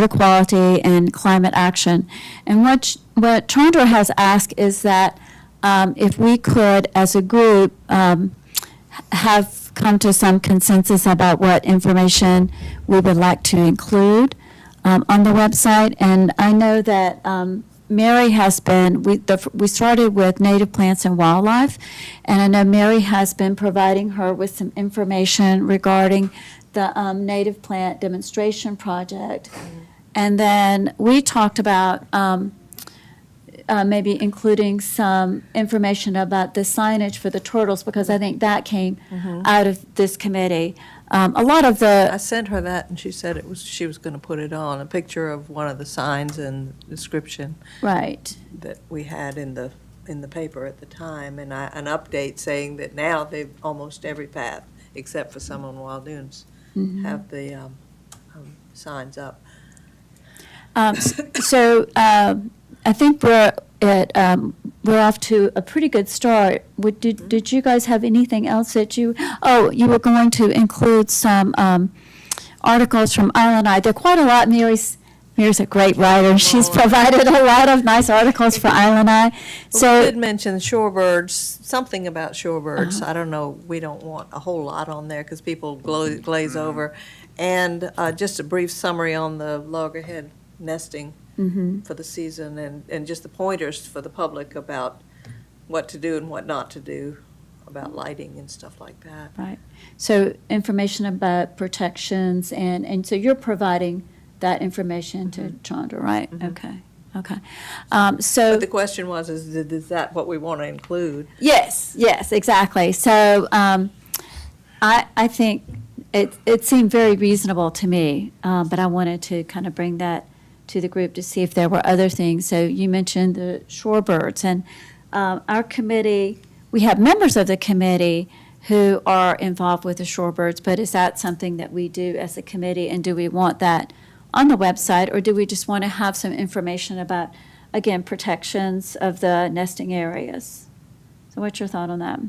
quality and climate action. And what Chandra has asked is that if we could, as a group, have come to some consensus about what information we would like to include on the website. And I know that Mary has been, we started with native plants and wildlife, and I know Mary has been providing her with some information regarding the native plant demonstration project. And then we talked about maybe including some information about the signage for the turtles, because I think that came out of this committee. a lot of I the, sent her that, and she said she was gonna put it on, a picture of one of the signs and description right, that we had in the paper at the time, and an update saying that now they've, almost every path, except for some on Wild Dunes, have the signs up. so I think we're off to a pretty good start. Did you guys have anything else that you were going to include some articles from Island Eye. There are quite a lot. Mary's a great writer. She's provided a lot of nice articles for Island Eye. Well, we did mention shorebirds, something about shorebirds. Uh-huh. I don't know, we don't want a whole lot on there because people glaze over. And just a brief summary on the loggerhead nesting for the season, and just the pointers for the public about what to do and what not to do, about lighting and stuff like that. Right. So information about protections, and so you're providing that information to Chandra, right? Okay. So. But the question was, is that what we want to include? Yes, exactly. So I think it seemed very reasonable to me, but I wanted to kind of bring that to the group to see if there were other things. So you mentioned the shorebirds, and our committee, we have members of the committee who are involved with the shorebirds, but is that something that we do as a committee, and do we want that on the website, or do we just want to have some information about, again, protections of the nesting areas? So what's your thought on that?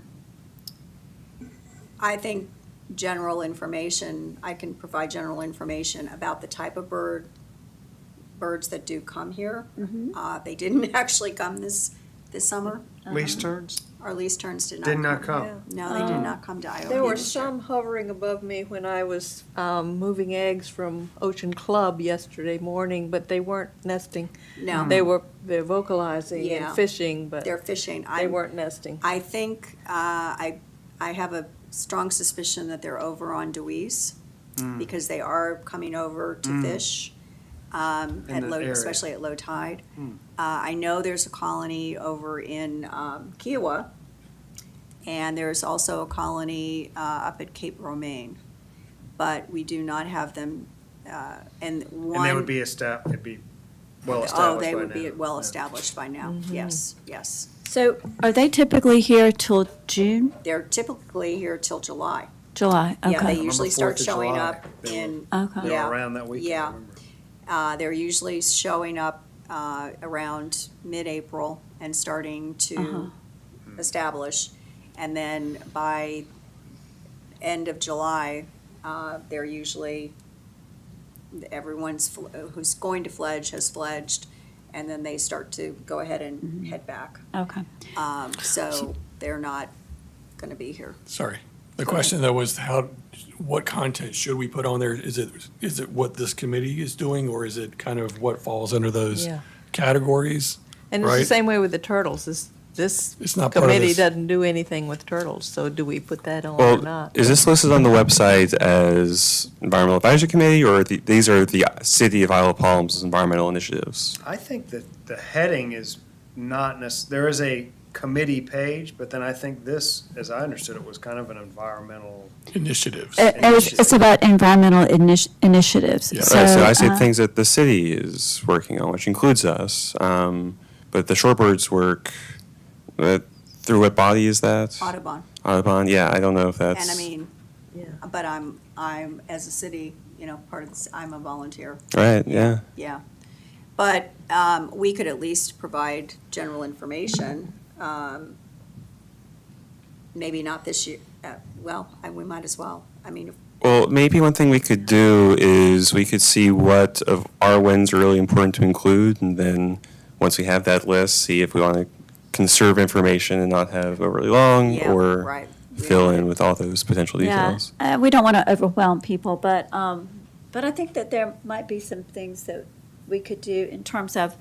I think general information, I can provide general information about the type of birds that do come here. They didn't actually come this summer. Lease turns? Our lease turns did not. Did not come. No, they did not come to Iowa. There were this year. some hovering above me when I was moving eggs from Ocean Club yesterday morning, but they weren't nesting. No. They're vocalizing Yeah. and fishing, but They're fishing. they weren't nesting. I think, I have a strong suspicion that they're over on Deweese, because they are coming over to fish, at the low, area. especially at low tide. I know there's a colony over in, Kiowa, and there's also a colony, up at Cape Romaine. But we do not have them, and one. And they would be it'd be well established Oh, they by would be now. well established by now, yes. So are they typically here till June, They're typically here till July. July? Yeah, they Okay. usually Remember start 4th of showing July, up they were- in, Okay. They yeah. were around that weekend, I Yeah. remember. They're usually showing up around mid-April and starting to establish. And then by end of July, they're usually, who's going to fledge has fledged, and then they start to go ahead and head back. Okay. So they're not going to be here. Sorry. The question though was what content should we put on there? Is it what this committee is doing, or is it kind of what falls under those Yeah. categories? And it's the Right. same way with the turtles. This It's not part of committee this. doesn't do anything with turtles, so do we put that on or Well, not? is this listed on the website as Environmental Advisory Committee, or these are the City of Isle of Palms environmental initiatives? I think that the heading is not there is a committee page, but then I think this, as I understood it, was kind of an environmental. Initiatives. It's about environmental initiatives. Yeah. Right, so I said uh, things that the city is working on, which includes us. But the shorebirds work, through what body is that? Audubon. Audubon, yeah, I don't know if that's. And I mean, Yeah. but I'm, as a city, part of this, I'm a volunteer, Right, yeah. yeah. But we could at least provide general information, maybe not this year, we might as well. I mean, Well, maybe one thing we could do is we could see what of our wins are really important to include, and then once we have that list, see if we want to conserve information and not have overly long, yeah, or right. fill in with all those potential details. Yeah, we don't want to overwhelm people, but I think that there might be some things that we could do in terms of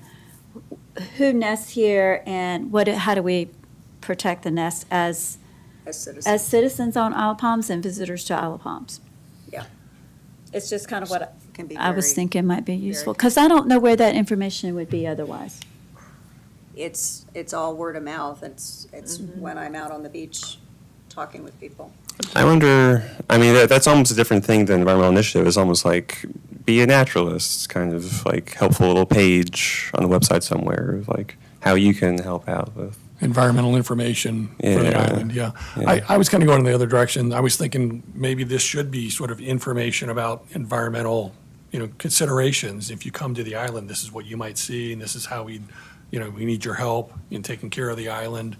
who nests here and how do we protect the nest as As citizens, citizens on Isle of Palms and visitors to Isle of Palms. Yeah. It's just kind of what can be I was very, thinking might be useful, because I don't know where that information would be otherwise. it's all word of mouth. It's when I'm out on the beach talking with people. I wonder, I mean, that's almost a different thing than environmental initiative. It's almost like be a naturalist, kind of like helpful little page on the website somewhere, of like how you can help out with. Environmental information for the Yeah. island, yeah. Yeah. I was kind of going in the other direction. I was thinking maybe this should be sort of information about environmental, considerations. If you come to the island, this is what you might see, and this is how we need your help in taking care of the island.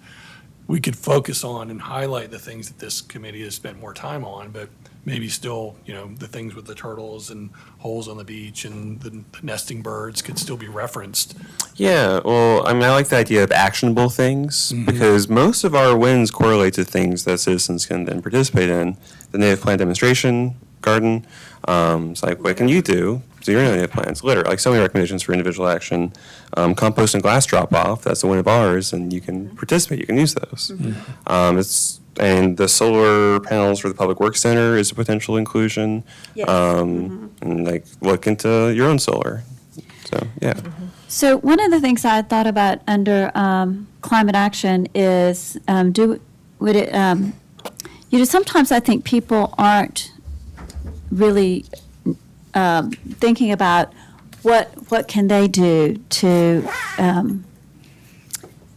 We could focus on and highlight the things that this committee has spent more time on, but maybe still, the things with the turtles and holes on the beach and the nesting birds could still be referenced. Yeah, well, I mean, I like the idea of actionable things because most of our wins correlate to things that citizens can then participate in. The native plant demonstration garden, it's like, what can you do? Zero native plants, litter, like so many recommendations for individual action. Compost and glass drop off, that's a win of ours, and you can participate, you can use those. And the solar panels for the Public Works Center is a potential inclusion. Yes. And like look into your own solar. So, yeah. So one of the things I thought about under climate action is sometimes I think people aren't really thinking about what can they do to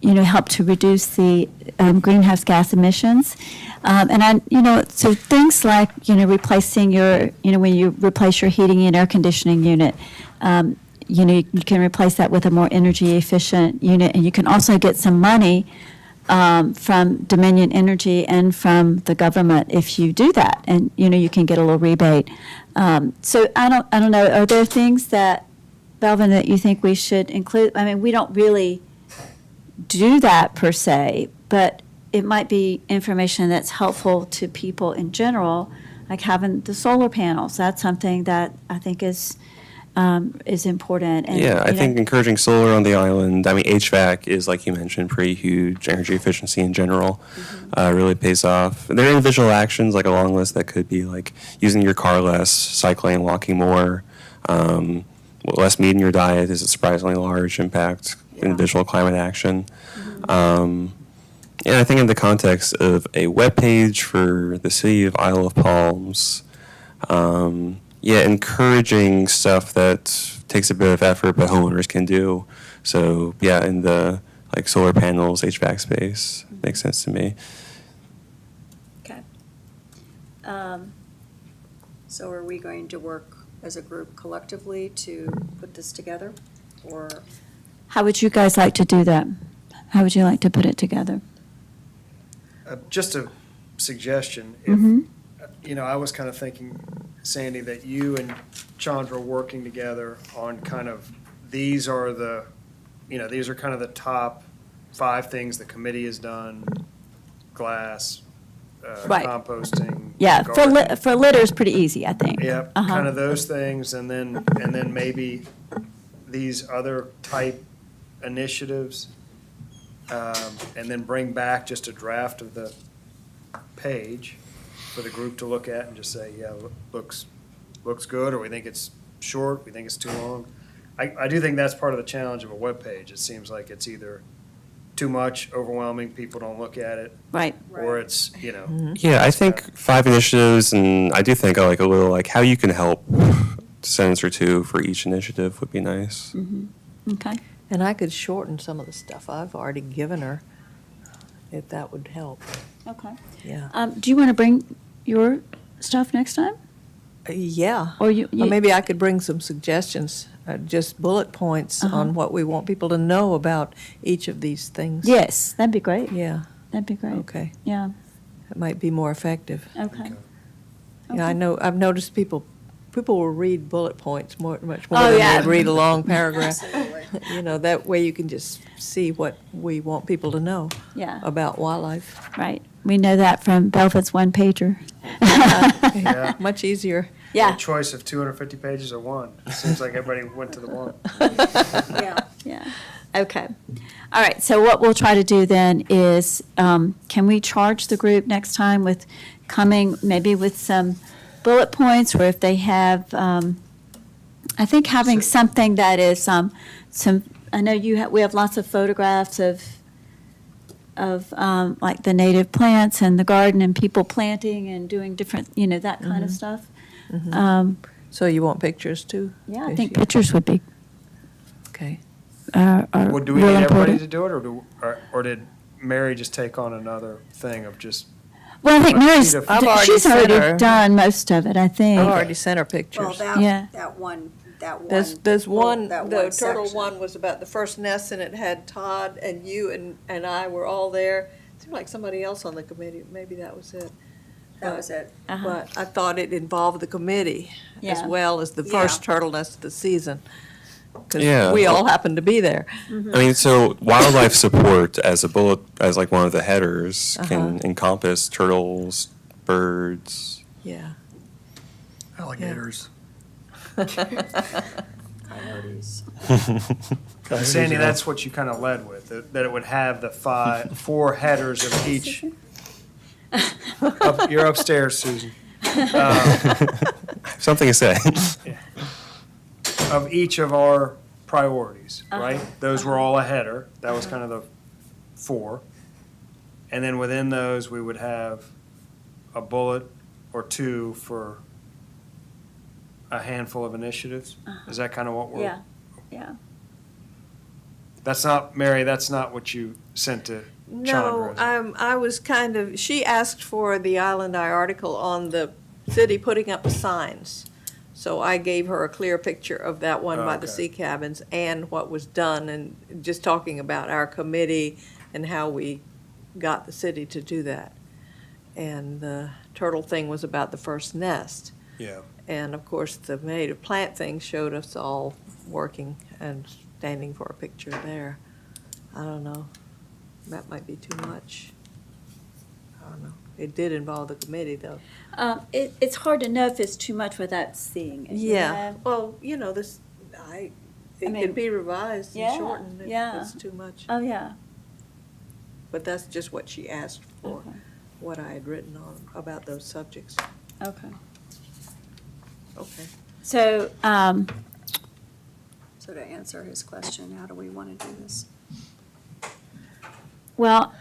help to reduce the greenhouse gas emissions. So things like, replacing when you replace your heating and air conditioning unit, you can replace that with a more energy efficient unit, and you can also get some money from Dominion Energy and from the government if you do that, and you can get a little rebate. So I don't know. Are there things that, Belvin, that you think we should include? I mean, we don't really do that per se, but it might be information that's helpful to people in general, like having the solar panels. That's something that I think is important. And, Yeah, I think encouraging solar on the island, I mean, HVAC is, like you mentioned, pretty huge. Energy efficiency in general really pays off. There are individual actions, like a long list that could be like using your car less, cycling, walking more, less meat in your diet is a surprisingly large impact, individual climate action. And I think in the context of a webpage for the city of Isle of Palms, encouraging stuff that takes a bit of effort but homeowners can do. So in the like solar panels, HVAC space makes sense to me. Okay. So are we going to work as a group collectively to put this together, or? how would you guys like to do that? How would you like to put it together? Just a suggestion, if, I was kind of thinking, Sandy, that you and Chandra working together on kind of, these are kind of the top 5 things the committee has done, glass, Right. composting. Yeah, gardening. for litter is pretty easy, I think. Yep, Uh-huh. kind of those things, and then maybe these other type initiatives, and then bring back just a draft of the page for the group to look at and just say, yeah, looks good, or we think it's short, we think it's too long. I do think that's part of the challenge of a web page. It seems like it's either too much, overwhelming, people don't look at it, Right. or it's, Yeah, I think 5 initiatives, and I do think a little like how you can help, sentence or 2 for each initiative would be nice. Okay. And I could shorten some of the stuff I've already given her, if that would help. Okay. Yeah. Do you want to bring your stuff next time? Yeah. Or you maybe I could bring some suggestions, just bullet points on what we want people to know about each of these things. Yes, that'd be great. Yeah, That'd be great. okay. Yeah. It might be more effective. Okay. Yeah, I know, I've noticed people will read bullet points much more Oh, than yeah. they read a long paragraph. Absolutely. That way you can just see what we want people to know Yeah. about wildlife. Right. We know that from Belford's one pager. Yeah. Much easier. Yeah. A choice of 250 pages or 1. It seems like everybody went to the 1. Yeah. Yeah. Okay. All right. So what we'll try to do then is, can we charge the group next time with coming maybe with some bullet points, or if they have, I think having something that is some. I know we have lots of photographs of like the native plants and the garden and people planting and doing different, that kind of stuff. So you want pictures too? Yeah, I think pictures would be, Okay. are Well, do we real need everybody important. to do it, or did Mary just take on another thing of just? Well, I think a Mary's, sheet of- I've already she's sent already her. done most of it, I think. I've already sent her Well, pictures. Yeah. that one, There's one, that the turtle section. one was about the first nest, and it had Todd and you and I were all there. Seemed like somebody else on the committee, maybe that was it. That was it. But I thought it involved the committee as Yeah. well as the Yeah. first turtle nest of the season. Because Yeah. we all happened to be there. I mean, so wildlife support as a bullet, as like one of the headers, can encompass turtles, birds. Yeah. Alligators. Coyotes. Sandy, that's what you kind of led with, that it would have the four headers of each. You're upstairs, Susan. Something to say. Of each of our priorities, right? Those were all a header. That was kind of the four. And then within those, we would have a bullet or two for a handful of initiatives. Is that kind of what we're? Yeah. That's not, Mary, that's not what you sent to Chandra. No, I was kind of, she asked for the Island Eye article on the city putting up signs. So I gave her a clear picture of that one by the Okay. sea cabins and what was done, and just talking about our committee and how we got the city to do that. And the turtle thing was about the first nest. Yeah. And of course, the native plant thing showed us all working and standing for a picture there. I don't know, that might be too much. I don't know. It did involve the committee, though. It's hard to know if it's too much without seeing it. you Yeah, know? well, it mean, could be revised yeah, and shortened if yeah. it's too much. Oh, yeah. But that's just what she asked for, Okay. what I had written on, about those subjects. Okay. Okay. So, So to answer his question, how do we want to do this? well,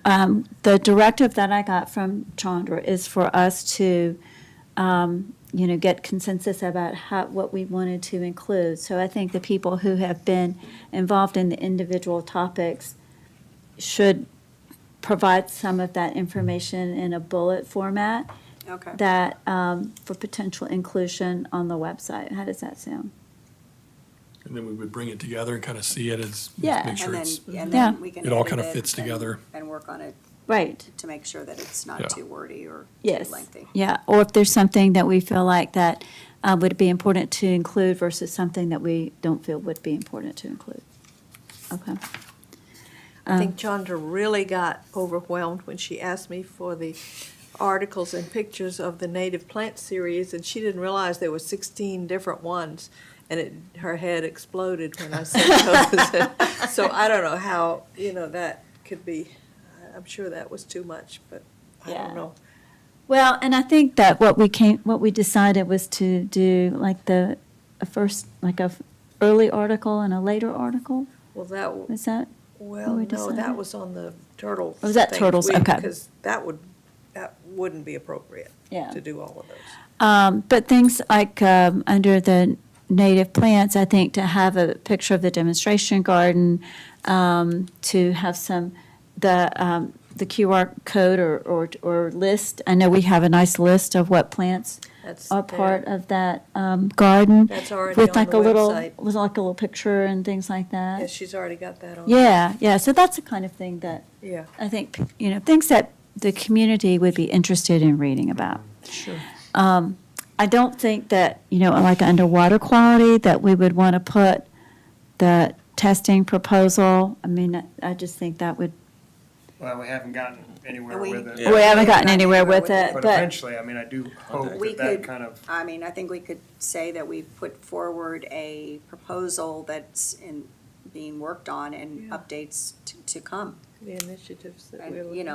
the directive that I got from Chandra is for us to, get consensus about what we wanted to include. So I think the people who have been involved in the individual topics should provide some of that information in a bullet format Okay. that, for potential inclusion on the website. How does that sound? And then we would bring it together and kind of see it as, Yeah. make sure And it's, then, and Yeah. then we can It all edit kind of it fits and- together. And work on it Right. to make sure that it's not Yeah. too wordy or too Yes. lengthy. Yeah, or if there's something that we feel like that would be important to include versus something that we don't feel would be important to include. Okay. I think Chandra really got overwhelmed when she asked me for the articles and pictures of the native plant series, and she didn't realize there were 16 different ones, and her head exploded when I said those. So I don't know how, that could be, I'm sure that was too much, but I Yeah. don't know. Well, and I think that what we decided was to do like a early article and a later article. Well, that, Was that? well, we no, decided? that was on the turtle. Oh, was that thing. turtles? Okay. Because that wouldn't be appropriate Yeah. to do all of those. But things like under the native plants, I think to have a picture of the demonstration garden, to have the QR code or list. I know we have a nice list of what plants That's are there. part of that garden. That's already with on like the a little, website. with like a little picture and things like that. Yeah, she's already got that on. Yeah. So that's the kind of thing that Yeah, I think, things that the community would be interested in reading about. sure. I don't think that, like under water quality, that we would want to put the testing proposal. I mean, I just think that would, Well, we haven't gotten anywhere We- with it. Yeah. we haven't gotten Not anywhere anywhere with with it, it. But but, eventually, I mean, I do hope We that could- kind of, I mean, I think we could say that we put forward a proposal that's being worked on and Yeah. updates to come. The initiatives that And, we're looking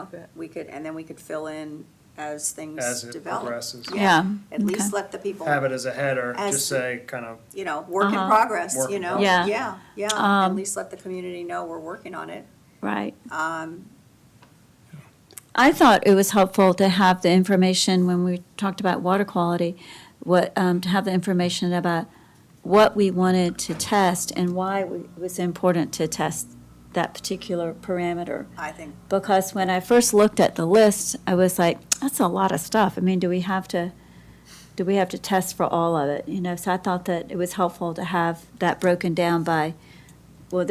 at. and then we could fill in as things as it develop. progresses. yeah. At least okay. let the people, Have it as a header, As- just say kind of, work in Uh-huh. progress, Work in progress. Yeah, at Um, least let the community know we're working on it. Right. I thought it was helpful to have the information when we talked about water quality, to have the information about what we wanted to test and why it was important to test that particular parameter. I think, Because when I first looked at the list, I was like, that's a lot of stuff. I mean, do we have to test for all of it? So I thought that it was helpful to have that broken down by, well,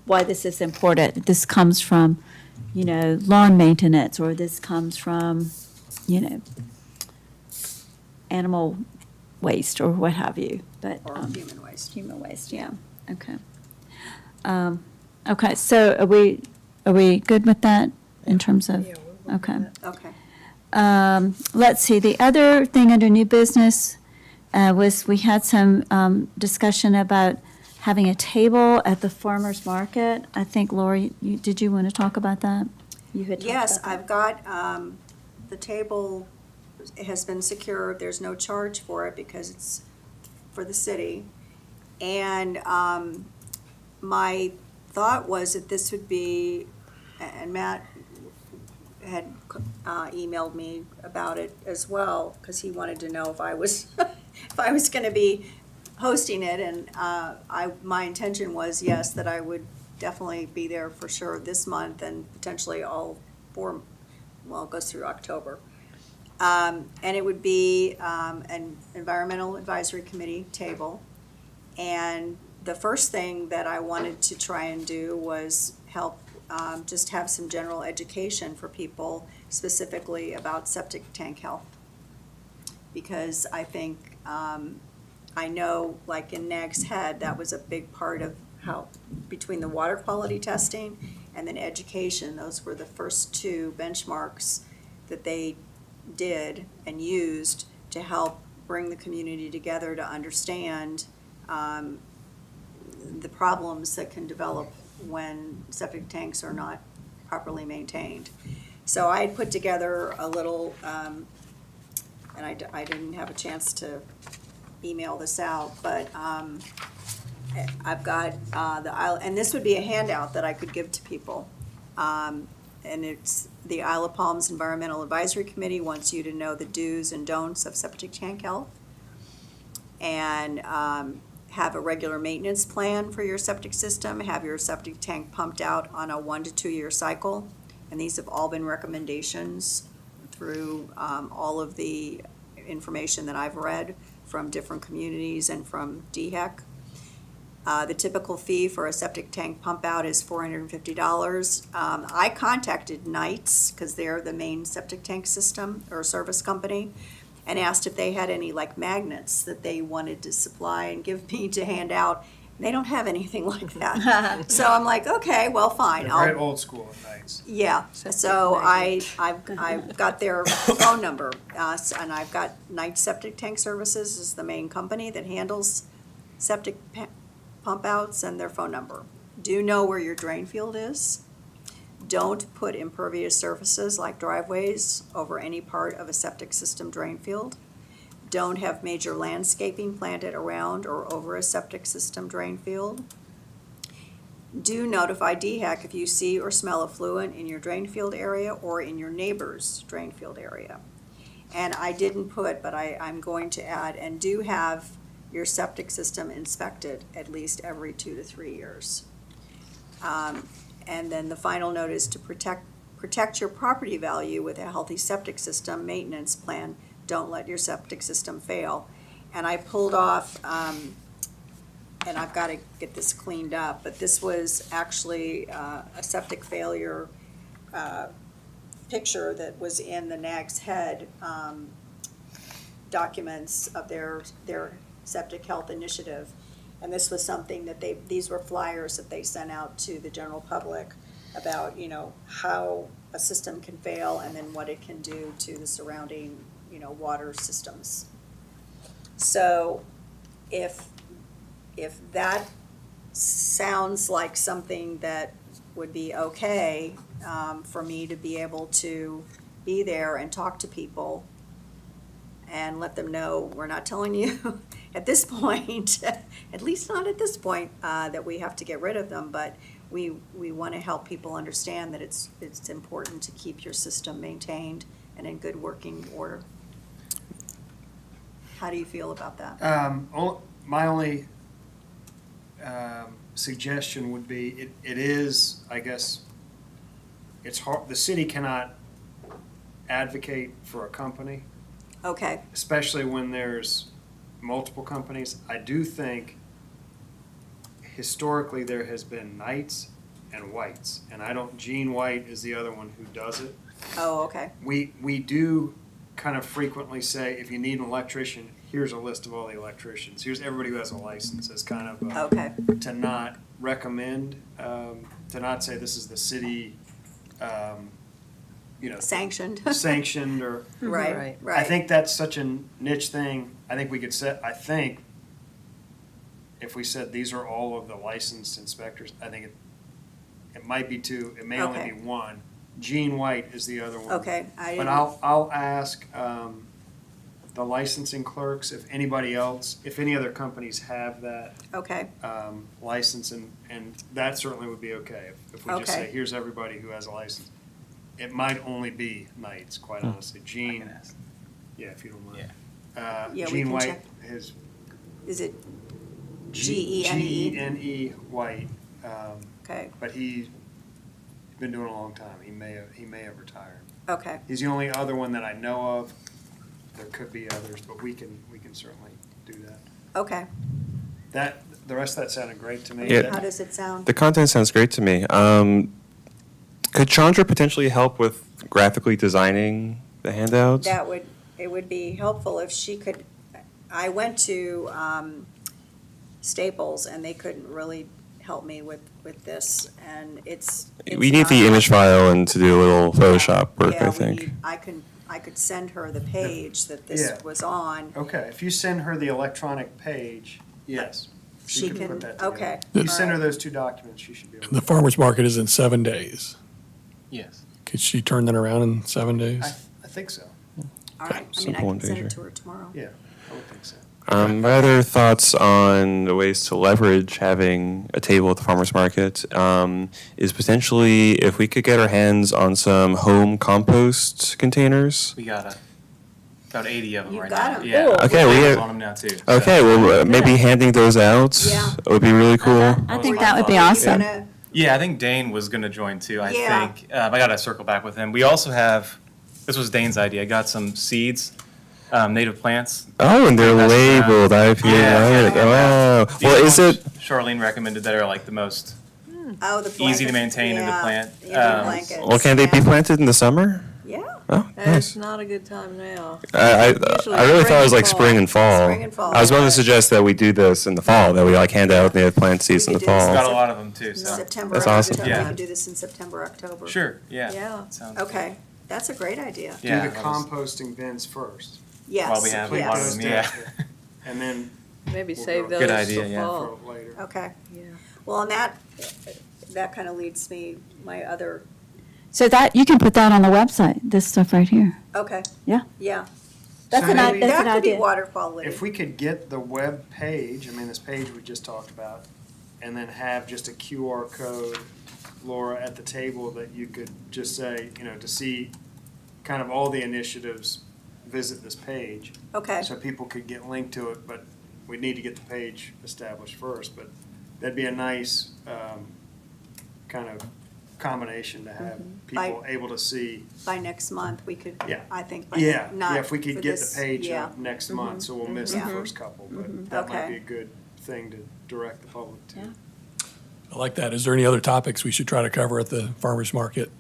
why this is important. This comes from, lawn maintenance, or this comes from, animal waste, or what have you. But or human waste. human waste, yeah. Okay. Okay. So are we good with that in terms of? Okay. Okay. Let's see, the other thing under new business was we had some discussion about having a table at the farmer's market. I think, Lori, did you want to talk about that? You had talked Yes, about that. I've got, the table has been secured, there's no charge for it because it's for the city. And my thought was that this would be, and Matt had emailed me about it as well, because he wanted to know if I was, if I was gonna be hosting it, and my intention was, yes, that I would definitely be there for sure this month, and potentially all four, well, it goes through October. And it would be an environmental advisory committee table. And the first thing that I wanted to try and do was help just have some general education for people, specifically about septic tank health. Because I think, I know, like in NAG's Head, that was a big part of how, between the water quality testing and then education, those were the first two benchmarks that they did and used to help bring the community together to understand the problems that can develop when septic tanks are not properly maintained. So I had put together a little, and I didn't have a chance to email this out, but I've got and this would be a handout that I could give to people. And it's the Isle of Palms Environmental Advisory Committee wants you to know the do's and don'ts of septic tank health, and have a regular maintenance plan for your septic system, have your septic tank pumped out on a 1 to 2 year cycle. And these have all been recommendations through all of the information that I've read from different communities and from DHEC. The typical fee for a septic tank pump out is $450. I contacted Knights, because they're the main septic tank system or service company, and asked if they had any like magnets that they wanted to supply and give me to hand out. They don't have anything like that. So I'm like, okay, well, fine. They're very old school and nice. Yeah, so I've got their phone number, and I've got Knight Septic Tank Services is the main company that handles septic pump outs, and their phone number. Do know where your drain field is. Don't put impervious surfaces like driveways over any part of a septic system drain field. Don't have major landscaping planted around or over a septic system drain field. Do notify DHEC if you see or smell effluent in your drain field area or in your neighbor's drain field area. And I didn't put, but I'm going to add, and do have your septic system inspected at least every 2 to 3 years. And then the final note is to protect your property value with a healthy septic system maintenance plan. Don't let your septic system fail. And I pulled off, and I've got to get this cleaned up, but this was actually a septic failure picture that was in the NAG's Head documents of their septic health initiative. And this was something that these were flyers that they sent out to the general public about, how a system can fail and then what it can do to the surrounding, water systems. So if that sounds like something that would be okay for me to be able to be there and talk to people and let them know we're not telling you at this point, at least not at this point, that we have to get rid of them, but we want to help people understand that it's important to keep your system maintained and in good working order. How do you feel about that? My only suggestion would be, it is, I guess, it's hard, the city cannot advocate for a company, Okay, especially when there's multiple companies. I do think historically there has been Knights and Whites, and Gene White is the other one who does it. oh, okay, We do kind of frequently say, if you need an electrician, here's a list of all the electricians. Here's everybody who has a license, as kind of okay, to not recommend, to not say this is the city, sanctioned. sanctioned or. Right, Right. right. I think that's such a niche thing. I think we could if we said these are all of the licensed inspectors, I think it might be two, it may only Okay. be one. Gene White is the other one. Okay, I But didn't, I'll ask the licensing clerks if anybody else, if any other companies have that okay, license, and that certainly would be okay. If we just Okay. say, here's everybody who has a license. It might only be Knights, quite honestly. I Gene, can ask. yeah, if you don't mind. Yeah, we Gene can White, check. his is it G-E-N-E? G-E-N-E White, Okay, but he's been doing it a long time. He may have retired. okay, He's the only other one that I know of. There could be others, but we can certainly do that. okay. The rest of that sounded great to me. Yeah. That- How does it sound? The content sounds great to me. Could Chandra potentially help with graphically designing the handouts? It would be helpful if she could, I went to Staples and they couldn't really help me with this, and it's We need not- the image file and to do a little Photoshop work, Yeah, I we think. need- I could send her the page that this Yeah. was on. Okay, if you send her the electronic page, yes, She she can can, put that together. okay. You send her alright. those two documents, she should be able to. The farmer's market is in 7 days. Yes. Could she turn that around in 7 days? I think so, All right, I mean, I Simple can and send it easier. to her tomorrow. yeah, I would think so. My other thoughts on the ways to leverage having a table at the farmer's market is potentially if we could get our hands on some home compost containers. We got about 80 of them You've right got now. 'em. Yeah. Cool. Okay, we Labels have- on them now too. so- Okay, well, maybe handing those out Yeah. would be really cool. I think that would be Are you awesome. gonna- Yeah, I think Dane was going to join too. I Yeah. think I got to circle back with him. We also have. This was Dane's idea. I got some seeds, native plants. Oh, and they're Pass them around. labeled IPA. Yeah. Oh, These well, are is ones it? Charlene recommended that are like the most. Oh, the Easy to blankets, maintain and to yeah, plant. yeah, the blankets, Well, can they be yeah. planted in the summer? Yeah, Oh, It's nice. not a good time now. I Usually really thought it was spring like and spring and fall. Spring and fall. I was going to suggest that we do this in the fall, that we like hand out native plant seeds in We the could do this fall. Got a lot of them too. So September, That's awesome. October, we Yeah. could do this in September, October. sure. Yeah. Yeah. Sounds Okay, that's a great idea. Do Yeah, the that was- composting bins first. Yes, While we have a yes. lot of them. Yeah. And then Maybe We'll save go- those Good for idea, yeah. fall. for later. Okay, Yeah. well, and that kind of leads me, my other, So that, you can put that on the website, this stuff right here. okay. Yeah. Yeah. That's So an, maybe- that's an That could be idea. water quality. If we could get the web page, this page we just talked about, and then have just a QR code, Laura, at the table that you could just say, to see kind of all the initiatives, visit this page. Okay, So people could get linked to it, but we need to get the page established first. But that'd be a nice kind of combination to have people able to see. by next month, we could, Yeah. I think, by Yeah, not if we could for get this- the page yeah. up next month, so we'll miss the Yeah. first couple, but that might Okay. be a good thing to direct the public to. Yeah. I like that. Is there any other topics we should try to cover at the farmer's market?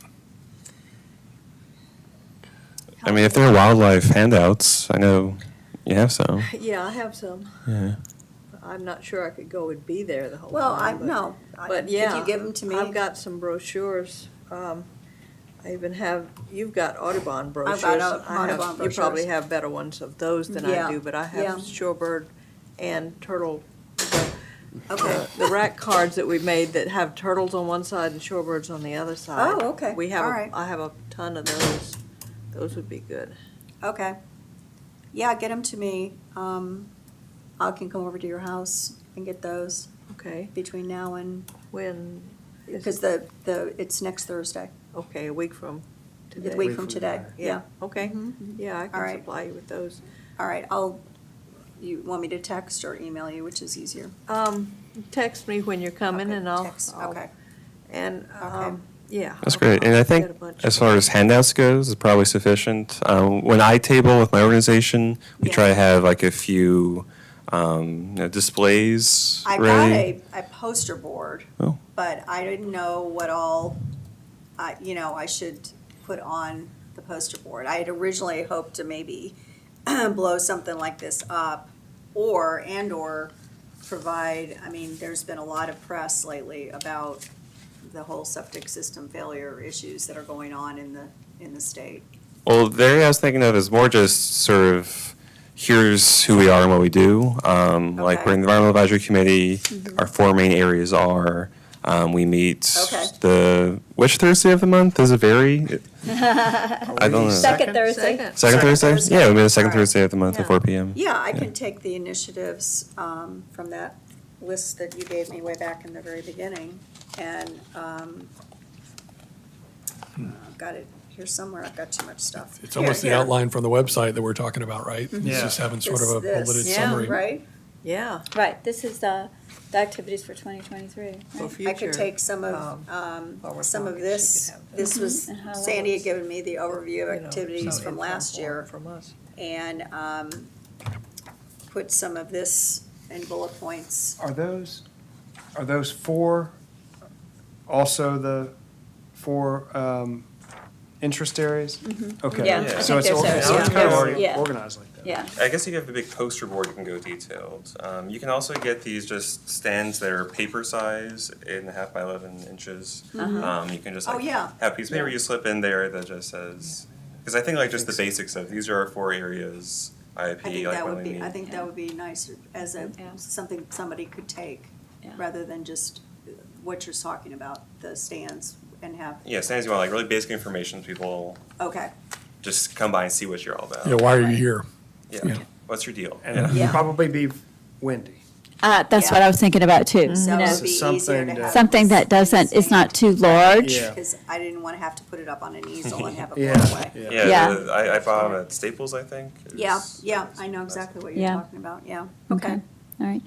I mean, if there are wildlife handouts, I know you have some. Yeah, I have some. Yeah. I'm not sure I could go and be there the whole Well, time. But if yeah. you give them to me. I've got some brochures. I even have, you've got Audubon brochures. got I have- Audubon You probably brochures. have better ones of those than Yeah, I do, but I yeah. have shorebird and turtle. Okay, The rack cards that we made that have turtles on one side and shorebirds on the other side. Oh, okay. We have, All right. I have a ton of those. Those would be good. okay. Yeah, get them to me. I can come over to your house and get those Okay. between now and, When, because it's next Thursday, Okay, a week from today. the week from today, yeah. Okay, yeah, I All can right. supply you with those. All right, you want me to text or email you, which is easier? Text me when you're coming Okay, and I'll. text, I'll- okay. And, Okay. yeah. That's I'll- great. And I'll I think get a bunch as of- far as handouts goes, it's probably sufficient. When I table with my organization, we Yeah. try to have like a few displays I got ready. a poster board, Oh. but I didn't know what all, I should put on the poster board. I had originally hoped to maybe blow something like this up, or provide, there's been a lot of press lately about the whole septic system failure issues that are going on in the state. Well, the area I was thinking of is more just sort of, here's who we are and what we do. Like Okay. we're in the Environmental Advisory Committee, our 4 main areas are, we meet Okay. which Thursday of the month? Does it vary? I don't know. Second Thursday. Second. Second Thursday? Thursday. Yeah, we meet the second All right. Thursday of the month at Yeah. 4 p.m. Yeah, I can take the initiatives from that list that you gave me way back in the very beginning, and I've got it here somewhere, I've got too much stuff. It's almost the Here. outline from the website that we're talking about, right? It's Yeah. just having sort of a This, bulleted yeah, summary. Right? Yeah, Right, this is the activities for 2023. for future. I could take some of while we're some of talking, this. she could have This was, And highlights. Sandy had given me the overview you of know, activities some from info last year, From us. and put some of this in bullet points. Are those 4 also the 4 interest areas? Okay. Yeah, I So think it's they're so, it's kind yeah. of already Yeah. organized like that. Yeah. I guess if you have a big poster board, you can go detailed. You can also get these just stands that are paper size, 8.5 by 11 inches. You can just Oh, like yeah. have a piece of paper you slip in there that just says, because I think like just the basics of, these are our 4 areas, I IIP, think like that when would we be, I meet. think that would be nice as Yeah. something somebody could take, Yeah. rather than just what you're talking about, the stands, and have, Yeah, stands you want, like really basic information, so people okay. just come by and see what you're all about. Yeah, why are you here? Yeah. Yeah. What's your deal? And Yeah. it'll Yeah. probably be windy. That's Yeah. what I was thinking about too. So You know, it would be easier to Something have. that- something that doesn't, is not too large. Yeah. Because I didn't want to have to put it up on an easel and have it Yeah, blown away. yeah. Yeah, Yeah. I bought them at Staples, I think. Yeah, It's- yeah, I know exactly what you're Yeah. talking about, yeah, Okay, okay. all right.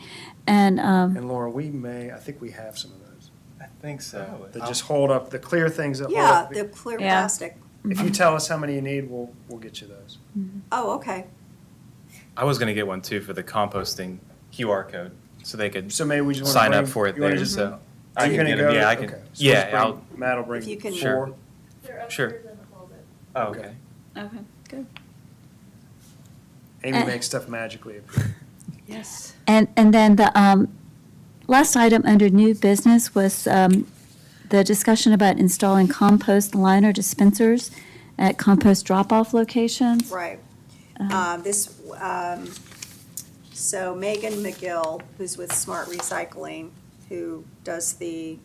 And, And Laura, I think we have some of those. I think so. That just hold up, the clear things that hold Yeah, up. the clear Yeah. plastic. If you tell us how many you need, we'll get you those. Oh, okay. I was gonna get one too for the composting QR code, so they could So maybe we just want to sign up for it you wanna there, just- so. Are I you can gonna get 'em, go? yeah, I can, Okay. So yeah, let's bring- I'll, Matt will bring If you can- 4. Sure. They're Sure. upstairs in the closet. oh, Okay. okay. okay, good. Amy makes stuff magically appear. Yes. And then the last item under new business was the discussion about installing compost liner dispensers at compost drop-off locations. Right. So Megan McGill, who's with Smart Recycling, who does the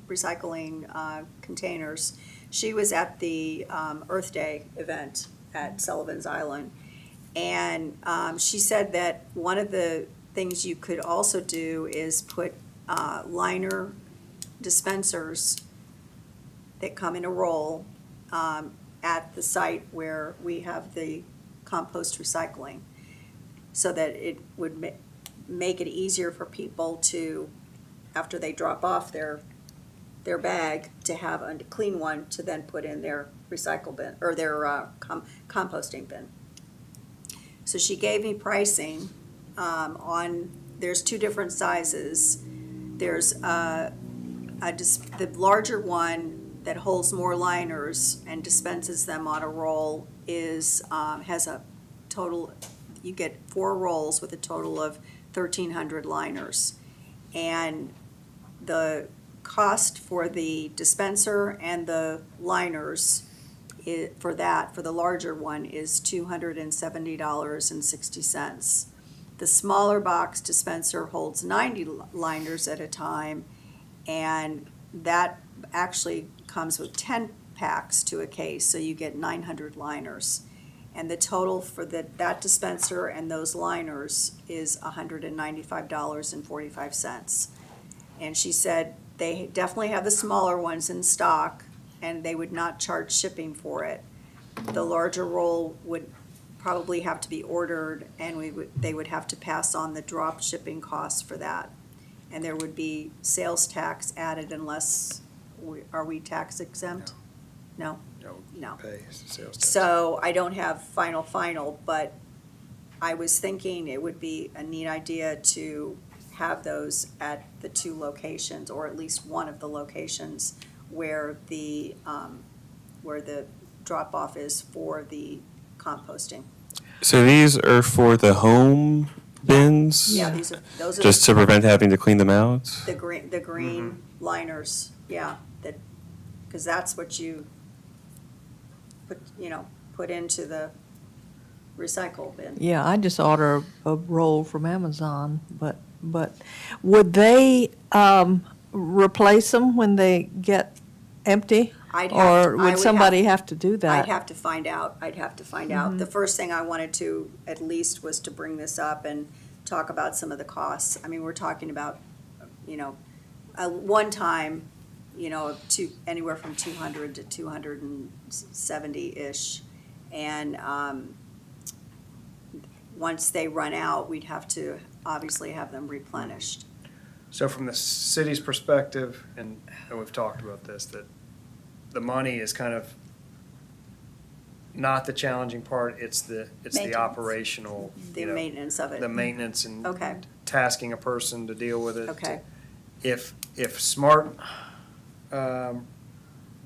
recycling containers, she was at the Earth Day event at Sullivan's Island. And she said that one of the things you could also do is put liner dispensers that come in a roll at the site where we have the compost recycling, so that it would make it easier for people to, after they drop off their bag, to have a clean one to then put in their recycle bin, or their composting bin. So she gave me pricing there's 2 different sizes. There's the larger one that holds more liners and dispenses them on a roll has a total, you get 4 rolls with a total of 1,300 liners. And the cost for the dispenser and the liners for the larger one is $270.60. The smaller box dispenser holds 90 liners at a time, and that actually comes with 10 packs to a case, so you get 900 liners. And the total for that dispenser and those liners is $195.45. And she said they definitely have the smaller ones in stock, and they would not charge shipping for it. The larger roll would probably have to be ordered, and they would have to pass on the drop shipping costs for that. And there would be sales tax added unless, are we tax exempt? No? No. Pay sales tax. So I don't have final, but I was thinking it would be a neat idea to have those at the two locations, or at least one of the locations where the drop-off is for the composting. So these are for the home bins? Yeah, those are Just to prevent having to clean them out? the green liners, yeah, because that's what you put into the recycle bin. Yeah, I just order a roll from Amazon, but would they replace them when they get empty? I Or would would somebody have to do that? I'd have to find out. The first thing I wanted to, at least, was to bring this up and talk about some of the costs. I mean, we're talking about, one time, anywhere from 200 to 270-ish. And once they run out, we'd have to obviously have them replenished. So from the city's perspective, and we've talked about this, that the money is kind of not the challenging part, it's the Maintenance. operational, The maintenance of it. the maintenance and Okay. tasking a person to deal with it. Okay. If smart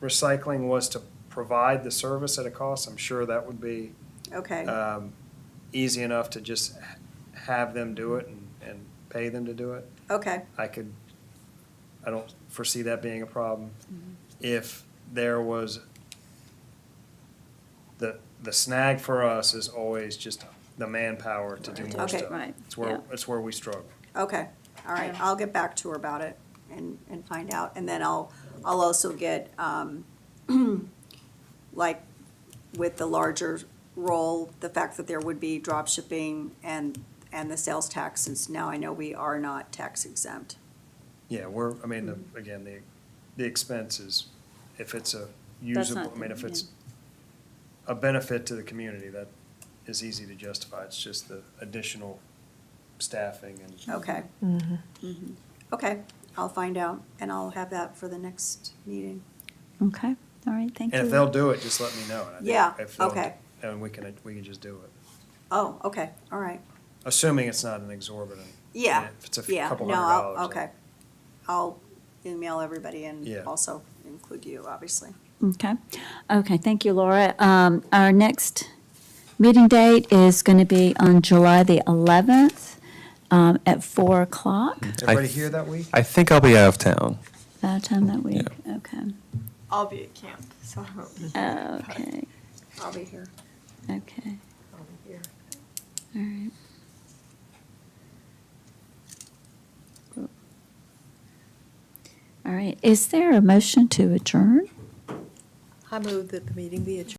recycling was to provide the service at a cost, I'm sure that would be Okay. easy enough to just have them do it and pay them to do it. Okay. I don't foresee that being a problem. If there was, the snag for us is always just the manpower to do more Okay. stuff. Right, It's where we struggle. Okay, all right, I'll get back to her about it and find out, and then I'll also get, like, with the larger roll, the fact that there would be drop shipping and the sales tax, since now I know we are not tax exempt. Yeah, again, the expenses, if it's a That's usable, not- if it's a benefit to the community, that is easy to justify. It's just the additional staffing and. Okay. Okay, I'll find out, and I'll have that for the next meeting. Okay, all right, thank you. And if they'll do it, just let me know. And I think Yeah, if they'll- okay. And we can just do it, Oh, okay, all right. assuming it's not an exorbitant. Yeah, If it's a yeah, couple no, $100. okay. I'll email everybody and Yeah. also include you, obviously. Okay, thank you, Laura. Our next meeting date is going to be on July the 11th at 4 o'clock. Everybody here that week? I think I'll be out of town. By the time that week, okay. I'll be at camp, so I won't. Okay, I'll be here. okay, I'll be here. all right. All right, is there a motion to adjourn? I move that the meeting be adjourned.